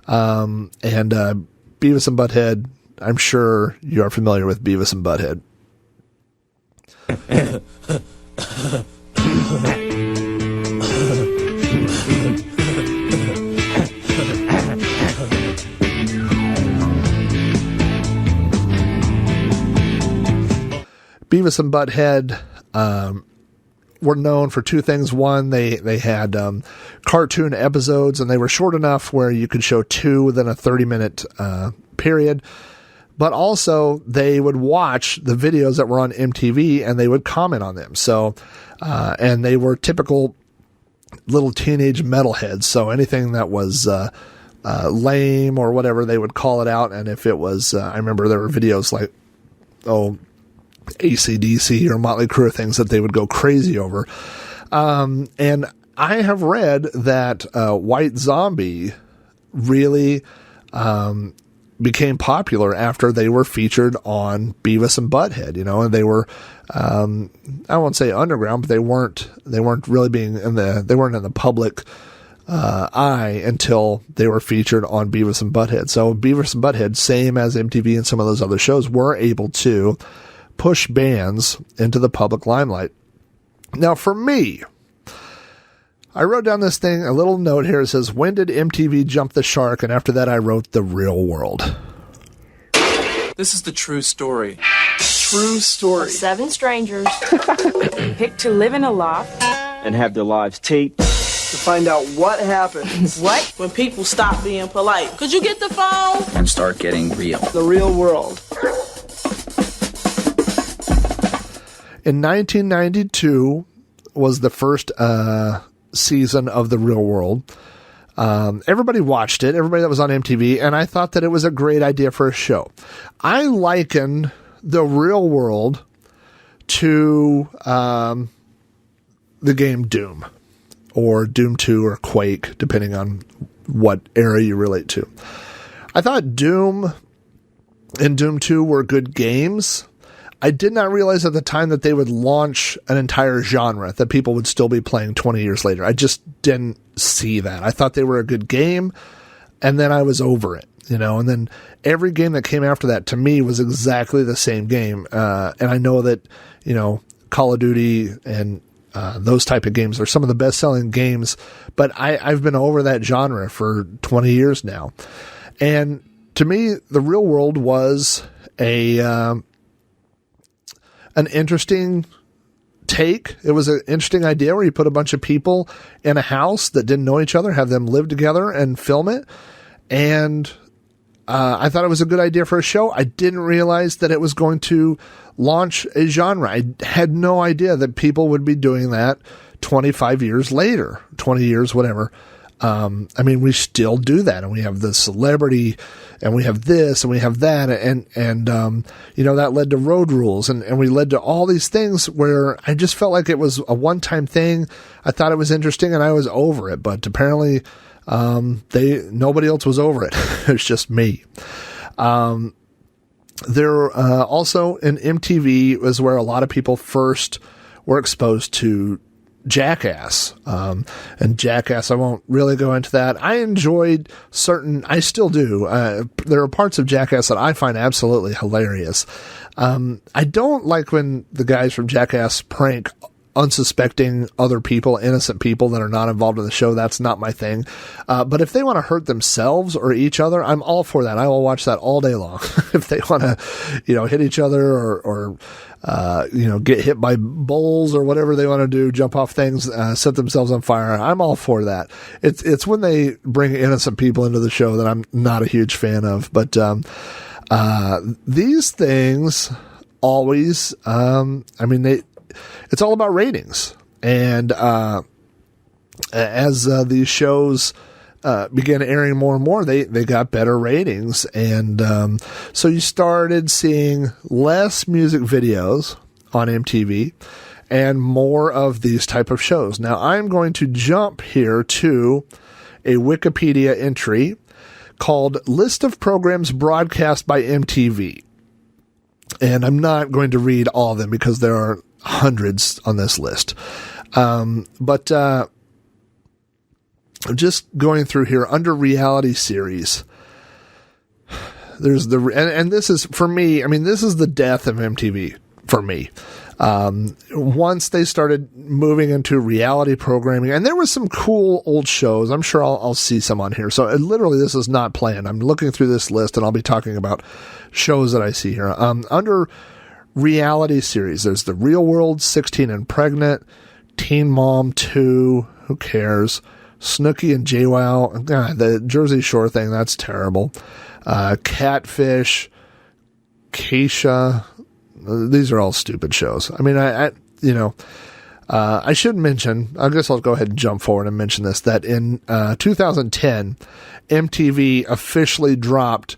and Beavis and Butthead, I'm sure you are familiar with Beavis and Butthead. Beavis and Butthead were known for two things. One, they had cartoon episodes, and they were short enough where you could show two within a 30-minute period. But also, they would watch the videos that were on MTV, and they would comment on them. So, and they were typical little teenage metalheads. So anything that was lame or whatever, they would call it out. And if it was, I remember there were videos like, AC/DC or Motley Crue, things that they would go crazy over. And I have read that White Zombie really became popular after they were featured on Beavis and Butthead, and they were, I won't say underground, but they weren't really they weren't in the public eye until they were featured on Beavis and Butthead. So Beavis and Butthead, same as MTV and some of those other shows, were able to push bands into the public limelight. Now, for me, I wrote down this thing, a little note here. It says, when did MTV jump the shark? And after that, I wrote The Real World. This is the true story. True story. 7 strangers picked to live in a loft and have their lives taped to find out what happens. What? When people stop being polite. Could you get the phone? And start getting real. The real world. In 1992 was the first season of The Real World. Everybody watched it, everybody that was on MTV, and I thought that it was a great idea for a show. I liken The Real World to the game Doom, or Doom 2 or Quake, depending on what era you relate to. I thought Doom and Doom 2 were good games. I did not realize at the time that they would launch an entire genre that people would still be playing 20 years later. I just didn't see that. I thought they were a good game, and then I was over it, and then every game that came after that to me was exactly the same game. And I know that, Call of Duty and those type of games are some of the best selling games, but I've been over that genre for 20 years now. And to me, the real world was an interesting take. It was an interesting idea where you put a bunch of people in a house that didn't know each other, have them live together and film it. And I thought it was a good idea for a show. I didn't realize that it was going to launch a genre. I had no idea that people would be doing that 25 years later, 20 years, whatever. We still do that, and we have the celebrity, and we have this, and we have that, and that led to Road Rules, and we led to all these things where I just felt like it was a one-time thing. I thought it was interesting, and I was over it, but apparently, nobody else was over it. It's just me. There, also in MTV was where a lot of people first were exposed to Jackass. And Jackass, I won't really go into that. I enjoyed I still do. There are parts of Jackass that I find absolutely hilarious. I don't like when the guys from Jackass prank unsuspecting other people, innocent people that are not involved in the show. That's not my thing. But if they want to hurt themselves or each other, I'm all for that. I will watch that all day long. If they want to, hit each other or get hit by bowls or whatever they want to do, jump off things, set themselves on fire, I'm all for that. It's when they bring innocent people into the show that I'm not a huge fan of. But these things always, it's all about ratings. And as these shows began airing more and more, they got better ratings. And so you started seeing less music videos on MTV and more of these type of shows. Now, I'm going to jump here to a Wikipedia entry called List of Programs Broadcast by MTV. And I'm not going to read all of them because there are hundreds on this list. But just going through here under reality series, there's and this is for me, this is the death of MTV for me. Once they started moving into reality programming, and there was some cool old shows. I'm sure I'll see some on here. So literally this is not planned. I'm looking through this list and I'll be talking about shows that I see here. Under reality series, there's The Real World, 16 and Pregnant, Teen Mom 2, who cares, Snooki and JWoww, the Jersey Shore thing, that's terrible, Catfish, Keisha, these are all stupid shows. I should mention, I guess I'll go ahead and jump forward and mention this, that in 2010, MTV officially dropped,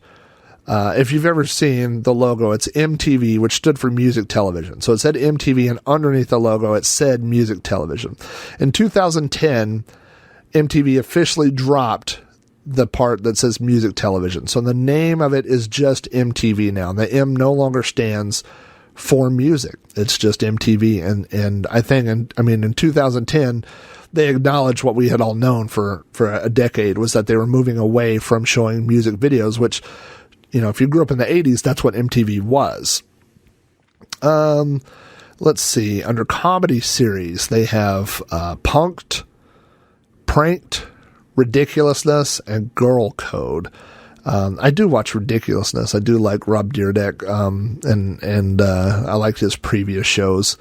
if you've ever seen the logo, it's MTV, which stood for Music Television. So it said MTV, and underneath the logo, it said Music Television. In 2010, MTV officially dropped the part that says Music Television. So the name of it is just MTV now. The M no longer stands for music. It's just MTV. And I think, in 2010, they acknowledged what we had all known for a decade, was that they were moving away from showing music videos, which, if you grew up in the 80s, that's what MTV was. Let's see. Under comedy series, they have Punk'd, Pranked, Ridiculousness, and Girl Code. I do watch Ridiculousness. I do like Rob Dyrdek, and I liked his previous shows.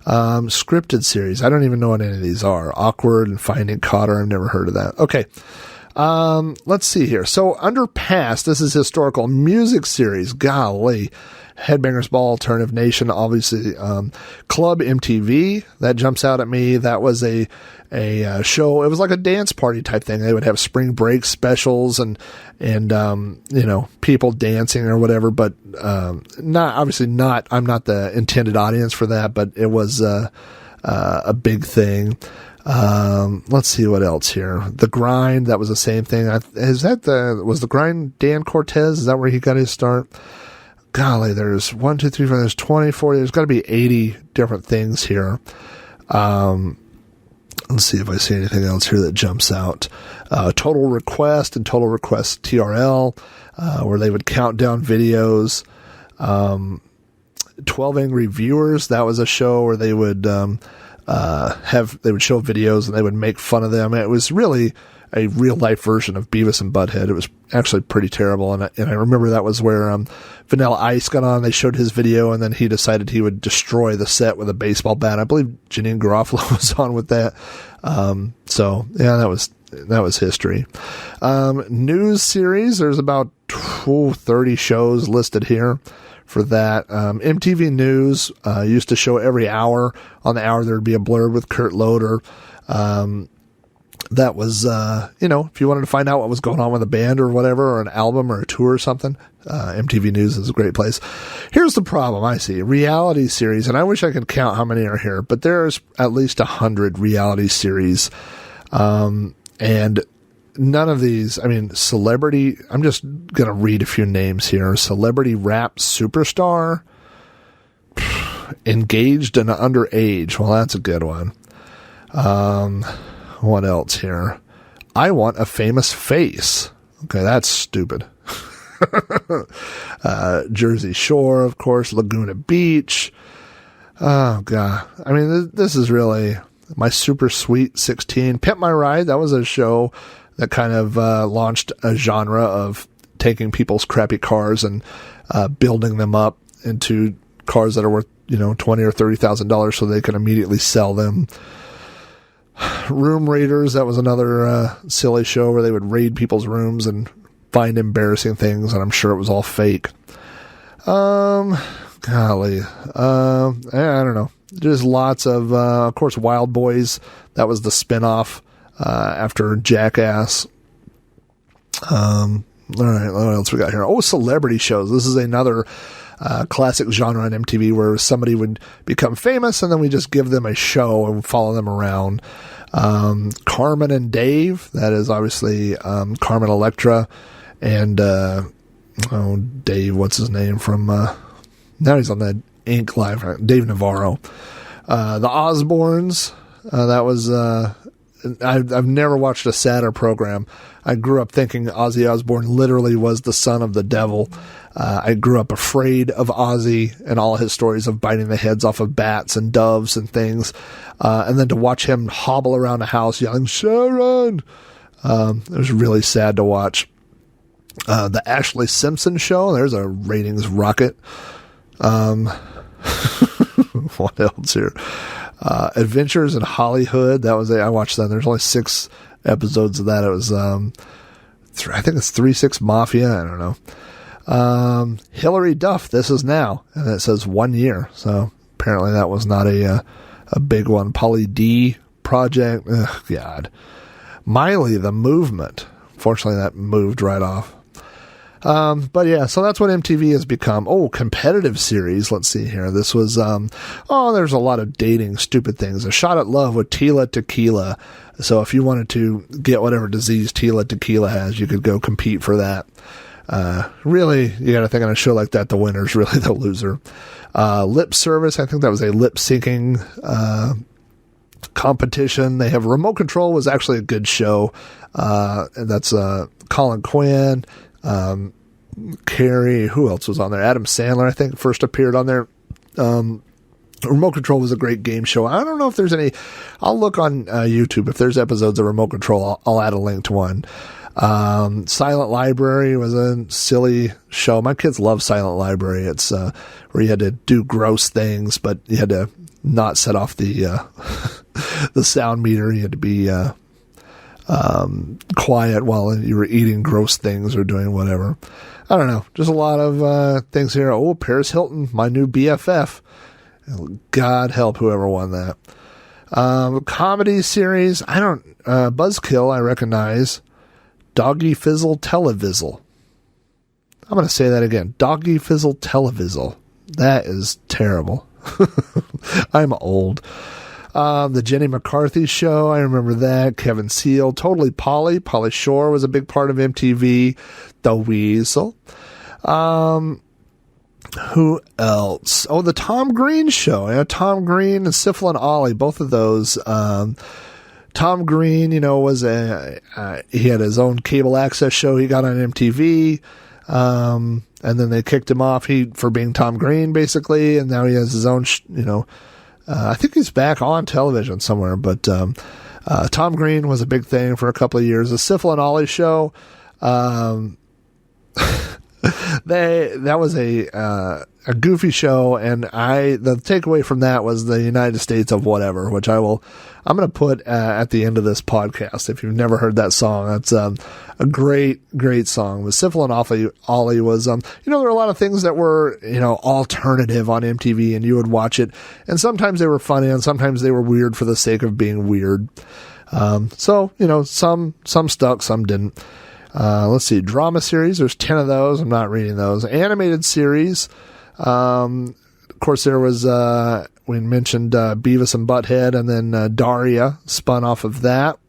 Scripted series, I don't even know what any of these are. Awkward and Finding Cotter, I've never heard of that. Okay. Let's see here. So under past, this is historical music series. Golly. Headbangers Ball, Alternative Nation, obviously, Club MTV, that jumps out at me. That was a show. It was like a dance party type thing. They would have spring break specials and people dancing or whatever, but, I'm not the intended audience for that, but it was, a big thing. Let's see what else here. The Grind, that was the same thing. Was the Grind Dan Cortez? Is that where he got his start? Golly, there's 1, 2, 3, 4, there's 20, 40, there's got to be 80 different things here. Let's see if I see anything else here that jumps out. Total Request and Total Request TRL, where they would count down videos. 12 Angry Viewers, that was a show where they would show videos and they would make fun of them. It was really a real life version of Beavis and Butthead. It was actually pretty terrible. And I remember that was where Vanilla Ice got on. They showed his video and then he decided he would destroy the set with a baseball bat. I believe Janine Garofalo was on with that. So yeah, that was history. News series, there's about 30 shows listed here for that. MTV News used to show every hour. On the hour there'd be a blurb with Kurt Loder. That was, if you wanted to find out what was going on with a band or whatever, or an album or a tour or something, MTV News is a great place. Here's the problem I see. Reality series, and I wish I could count how many are here, but there's at least 100 reality series. And none of these, celebrity, I'm just going to read a few names here. Celebrity Rap Superstar, Engaged and Underage. Well, that's a good one. What else here? I Want a Famous Face. Okay, that's stupid. Jersey Shore, of course, Laguna Beach. Oh, God. This is really My Super Sweet 16. Pimp My Ride, that was a show that kind of launched a genre of taking people's crappy cars and building them up into cars that are worth, $20,000 or $30,000 so they can immediately sell them. Room Raiders, that was another silly show where they would raid people's rooms and find embarrassing things, and I'm sure it was all fake. I don't know. There's lots of course, Wild Boys. That was the spinoff after Jackass. All right, what else we got here? Oh, celebrity shows. This is another classic genre on MTV where somebody would become famous and then we just give them a show and follow them around. Carmen and Dave, that is obviously Carmen Electra and Dave, what's his name from now he's on the Inc. Live, Dave Navarro. The Osbournes, that was I've never watched a sadder program. I grew up thinking Ozzy Osbourne literally was the son of the devil. I grew up afraid of Ozzy and all his stories of biting the heads off of bats and doves and things. And then to watch him hobble around the house yelling, Sharon! It was really sad to watch. The Ashley Simpson Show, there's a ratings rocket. What else here? Adventures in Hollywood, I watched that. There's only 6 episodes of that. It was, I think it's 3-6 Mafia, I don't know. Hillary Duff, This Is Now, and it says 1 year, so apparently that was not a big one. Pauly D Project, ugh, God. Miley, The Movement, fortunately that moved right off. But yeah, so that's what MTV has become. Oh, competitive series. Let's see here. This was, there's a lot of dating, stupid things. A Shot at Love with Tila Tequila. So if you wanted to get whatever disease Tila Tequila has, you could go compete for that. Really, you got to think on a show like that, the winner's really the loser. Lip Service, I think that was a lip syncing competition. They have Remote Control, was actually a good show. And that's Colin Quinn, Carrie, who else was on there? Adam Sandler, I think, first appeared on there. Remote Control was a great game show. I don't know if there's any. I'll look on YouTube. If there's episodes of Remote Control, I'll add a link to one. Silent Library was a silly show. My kids love Silent Library. It's where you had to do gross things, but you had to not set off the the sound meter. You had to be quiet while you were eating gross things or doing whatever. I don't know. Just a lot of things here. Oh, Paris Hilton, my new BFF. God help whoever won that. Comedy series. I don't. Buzzkill, I recognize. Doggy Fizzle Televizzle. I'm going to say that again. Doggy Fizzle Televizzle. That is terrible. I'm old. The Jenny McCarthy Show, I remember that. Kevin Seal, Totally Polly. Polly Shore was a big part of MTV. The Weasel. Who else? Oh, the Tom Green Show. Yeah, Tom Green and Syphil and Ollie, both of those. Tom Green, was he had his own cable access show he got on MTV. And then they kicked him off for being Tom Green, basically. And now he has his own, I think he's back on television somewhere. But Tom Green was a big thing for a couple of years. The Syphil and Ollie Show. That was a goofy show, and the takeaway from that was the United States of Whatever, which I'm going to put at the end of this podcast. If you've never heard that song, that's a great song. The Syphil and Ollie was, there were a lot of things that were, alternative on MTV, and you would watch it, and sometimes they were funny, and sometimes they were weird for the sake of being weird. Some stuck, some didn't. Let's see, drama series. There's 10 of those. I'm not reading those. Animated series. Of course, there was, we mentioned Beavis and Butthead, and then Daria spun off of that.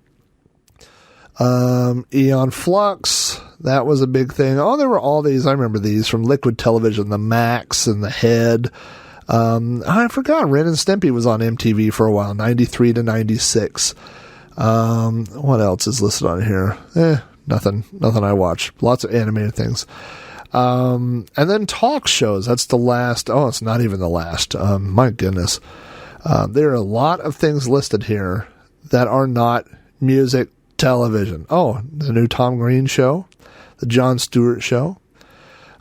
Eon Flux, that was a big thing. Oh, there were all these. I remember these from Liquid Television, the Max and the Head. I forgot Ren and Stimpy was on MTV for a while, 93 to 96. What else is listed on here? Nothing I watch. Lots of animated things. And then talk shows. That's the last. Oh, it's not even the last. My goodness. There are a lot of things listed here that are not music television. Oh, the new Tom Green show. The Jon Stewart show.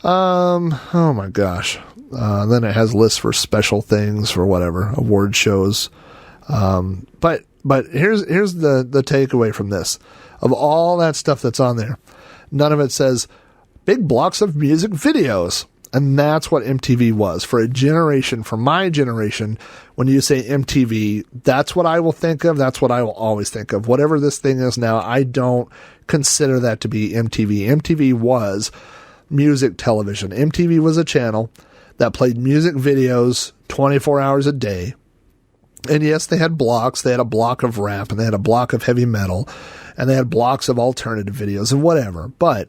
Oh my gosh. Then it has lists for special things for whatever. Award shows. But here's the takeaway from this. Of all that stuff that's on there, none of it says big blocks of music videos. And that's what MTV was. For a generation, for my generation, when you say MTV, that's what I will think of. That's what I will always think of. Whatever this thing is now, I don't consider that to be MTV. MTV was music television. MTV was a channel that played music videos 24 hours a day. And yes, they had blocks. They had a block of rap, and they had a block of heavy metal, and they had blocks of alternative videos and whatever. But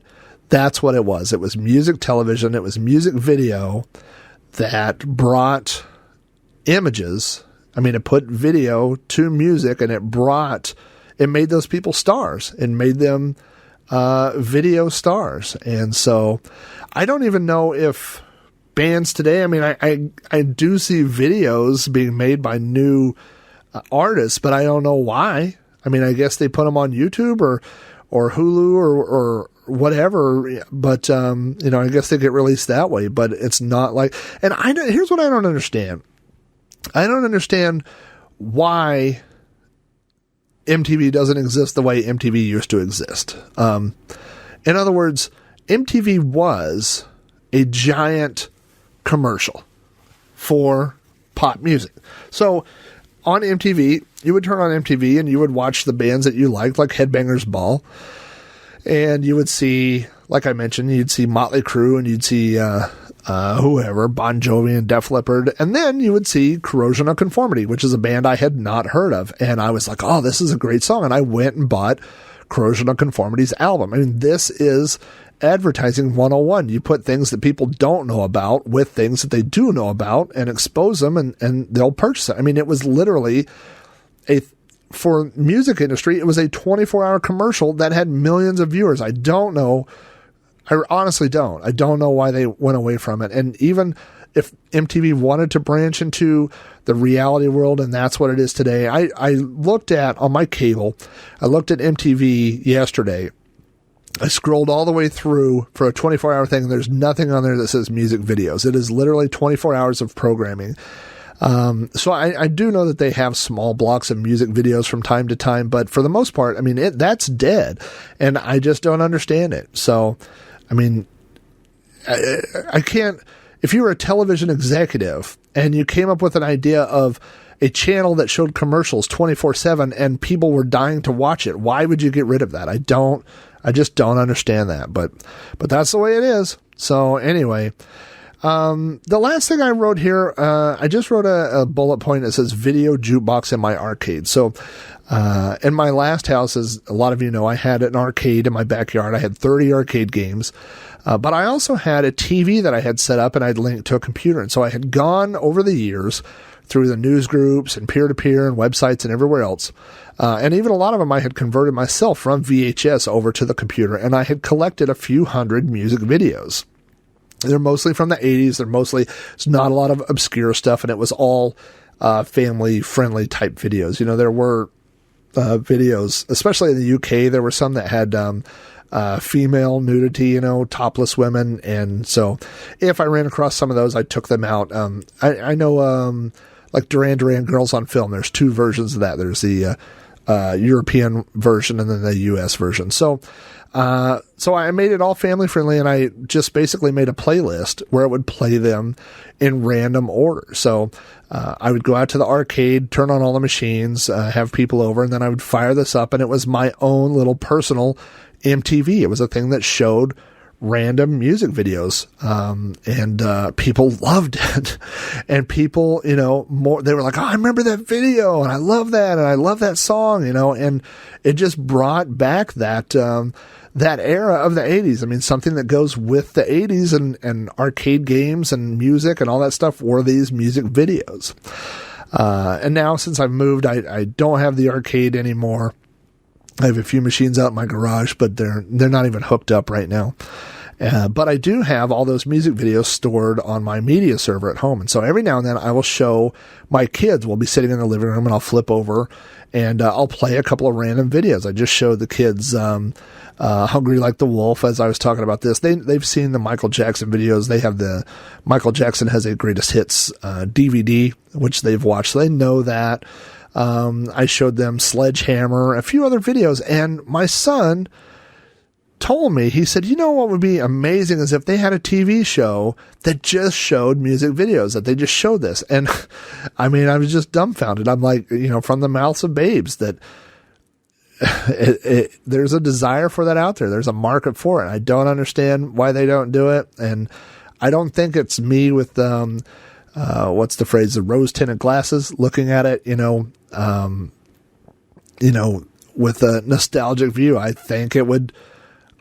that's what it was. It was music television. It was music video that brought images. I mean, it put video to music, and it made those people stars. It made them video stars. And so I don't even know if bands today, I mean, I do see videos being made by new artists, but I don't know why. I mean, I guess they put them on YouTube or Hulu or whatever, but, I guess they get released that way, but it's not like, and here's what I don't understand. I don't understand why MTV doesn't exist the way MTV used to exist. In other words, MTV was a giant commercial for pop music. So on MTV, you would turn on MTV and you would watch the bands that you liked, like Headbangers Ball. And you would see, like I mentioned, you'd see Motley Crue, and you'd see whoever, Bon Jovi and Def Leppard. And then you would see Corrosion of Conformity, which is a band I had not heard of. And I was like, oh, this is a great song. And I went and bought Corrosion of Conformity's album. I mean, this is advertising 101. You put things that people don't know about with things that they do know about and expose them, and they'll purchase it. I mean, it was literally for music industry, it was a 24-hour commercial that had millions of viewers. I don't know. I honestly don't. I don't know why they went away from it. And even if MTV wanted to branch into the reality world, and that's what it is today, I looked at, on my cable, I looked at MTV yesterday. I scrolled all the way through for a 24-hour thing, and there's nothing on there that says music videos. It is literally 24 hours of programming. So I do know that they have small blocks of music videos from time to time, but for the most part, I mean, that's dead, and I just don't understand it. So, I mean, I can't, if you were a television executive and you came up with an idea of a channel that showed commercials 24/7 and people were dying to watch it, why would you get rid of that? I just don't understand that, but that's the way it is. So anyway, The last thing I wrote here, I just wrote a bullet point that says video jukebox in my arcade. So, in my last house, as a lot of you know, I had an arcade in my backyard. I had 30 arcade games. But I also had a TV that I had set up and I'd linked to a computer. And so I had gone over the years through the news groups and peer-to-peer and websites and everywhere else. And even a lot of them I had converted myself from VHS over to the computer. And I had collected a few hundred music videos. They're mostly from the 80s. It's not a lot of obscure stuff. And it was all family-friendly type videos. You know, there were videos, especially in the UK, there were some that had female nudity, you know, topless women. And so if I ran across some of those, I took them out. I know like Duran Duran Girls on Film, there's two versions of that. There's the European version and then the US version. So I made it all family friendly, and I just basically made a playlist where it would play them in random order. So I would go out to the arcade, turn on all the machines, have people over, and then I would fire this up, and it was my own little personal MTV. It was a thing that showed random music videos, and people loved it. And people, you know, they were like, oh, I remember that video, and I love that, and I love that song, you know, and it just brought back that era of the 80s. I mean, something that goes with the 80s and arcade games and music and all that stuff were these music videos. And now since I've moved, I don't have the arcade anymore. I have a few machines out in my garage, but they're not even hooked up right now. But I do have all those music videos stored on my media server at home. And so every now and then I will show my kids. We'll be sitting in the living room and I'll flip over and I'll play a couple of random videos. I just showed the kids Hungry Like the Wolf, as I was talking about this. They've seen the Michael Jackson videos. They have the Michael Jackson Has a Greatest Hits DVD, which they've watched. So they know that. I showed them Sledgehammer, a few other videos, and my son told me, he said, you know what would be amazing is if they had a TV show that just showed music videos, that they just showed this. And I mean, I was just dumbfounded. I'm like, you know, from the mouths of babes, that there's a desire for that out there. There's a market for it. I don't understand why they don't do it. And I don't think it's me with, what's the phrase, the rose tinted glasses, looking at it, with a nostalgic view.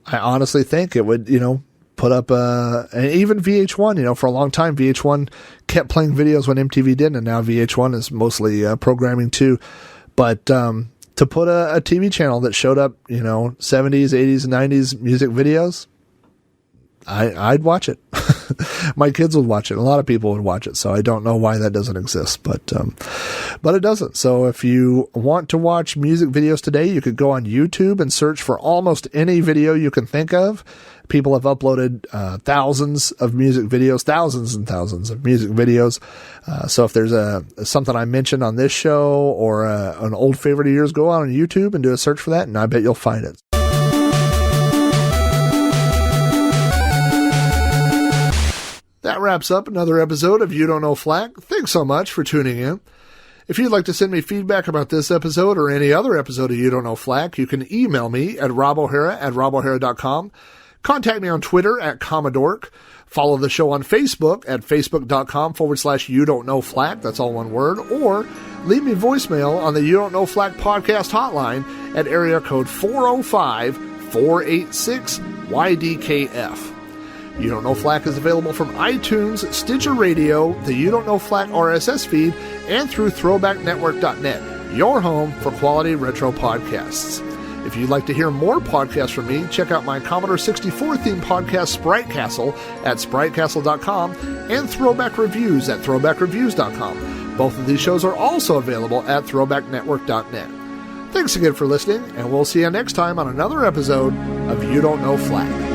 I honestly think it would, put up, and even VH1, for a long time, VH1 kept playing videos when MTV didn't, and now VH1 is mostly programming too. But to put a TV channel that showed up, 70s, 80s, and 90s music videos, I'd watch it. My kids would watch it. A lot of people would watch it. So I don't know why that doesn't exist, but it doesn't. So if you want to watch music videos today, you could go on YouTube and search for almost any video you can think of. People have uploaded thousands of music videos, thousands and thousands of music videos. So if there's something I mentioned on this show or an old favorite of yours, go on YouTube and do a search for that, and I bet you'll find it. That wraps up another episode of You Don't Know Flack. Thanks so much for tuning in. If you'd like to send me feedback about this episode or any other episode of You Don't Know Flack, you can email me at robohara@robohara.com. Contact me on Twitter at Commodork. Follow the show on Facebook at facebook.com/You Don't Know Flack. That's all one word. Or leave me voicemail on the You Don't Know Flack podcast hotline at area code 405-486-YDKF. You Don't Know Flack is available from iTunes, Stitcher Radio, the You Don't Know Flack RSS feed, and through throwbacknetwork.net, your home for quality retro podcasts. If you'd like to hear more podcasts from me, check out my Commodore 64 themed podcast, Sprite Castle, at spritecastle.com, and Throwback Reviews at throwbackreviews.com. Both of these shows are also available at throwbacknetwork.net. Thanks again for listening, and we'll see you next time on another episode of You Don't Know Flack.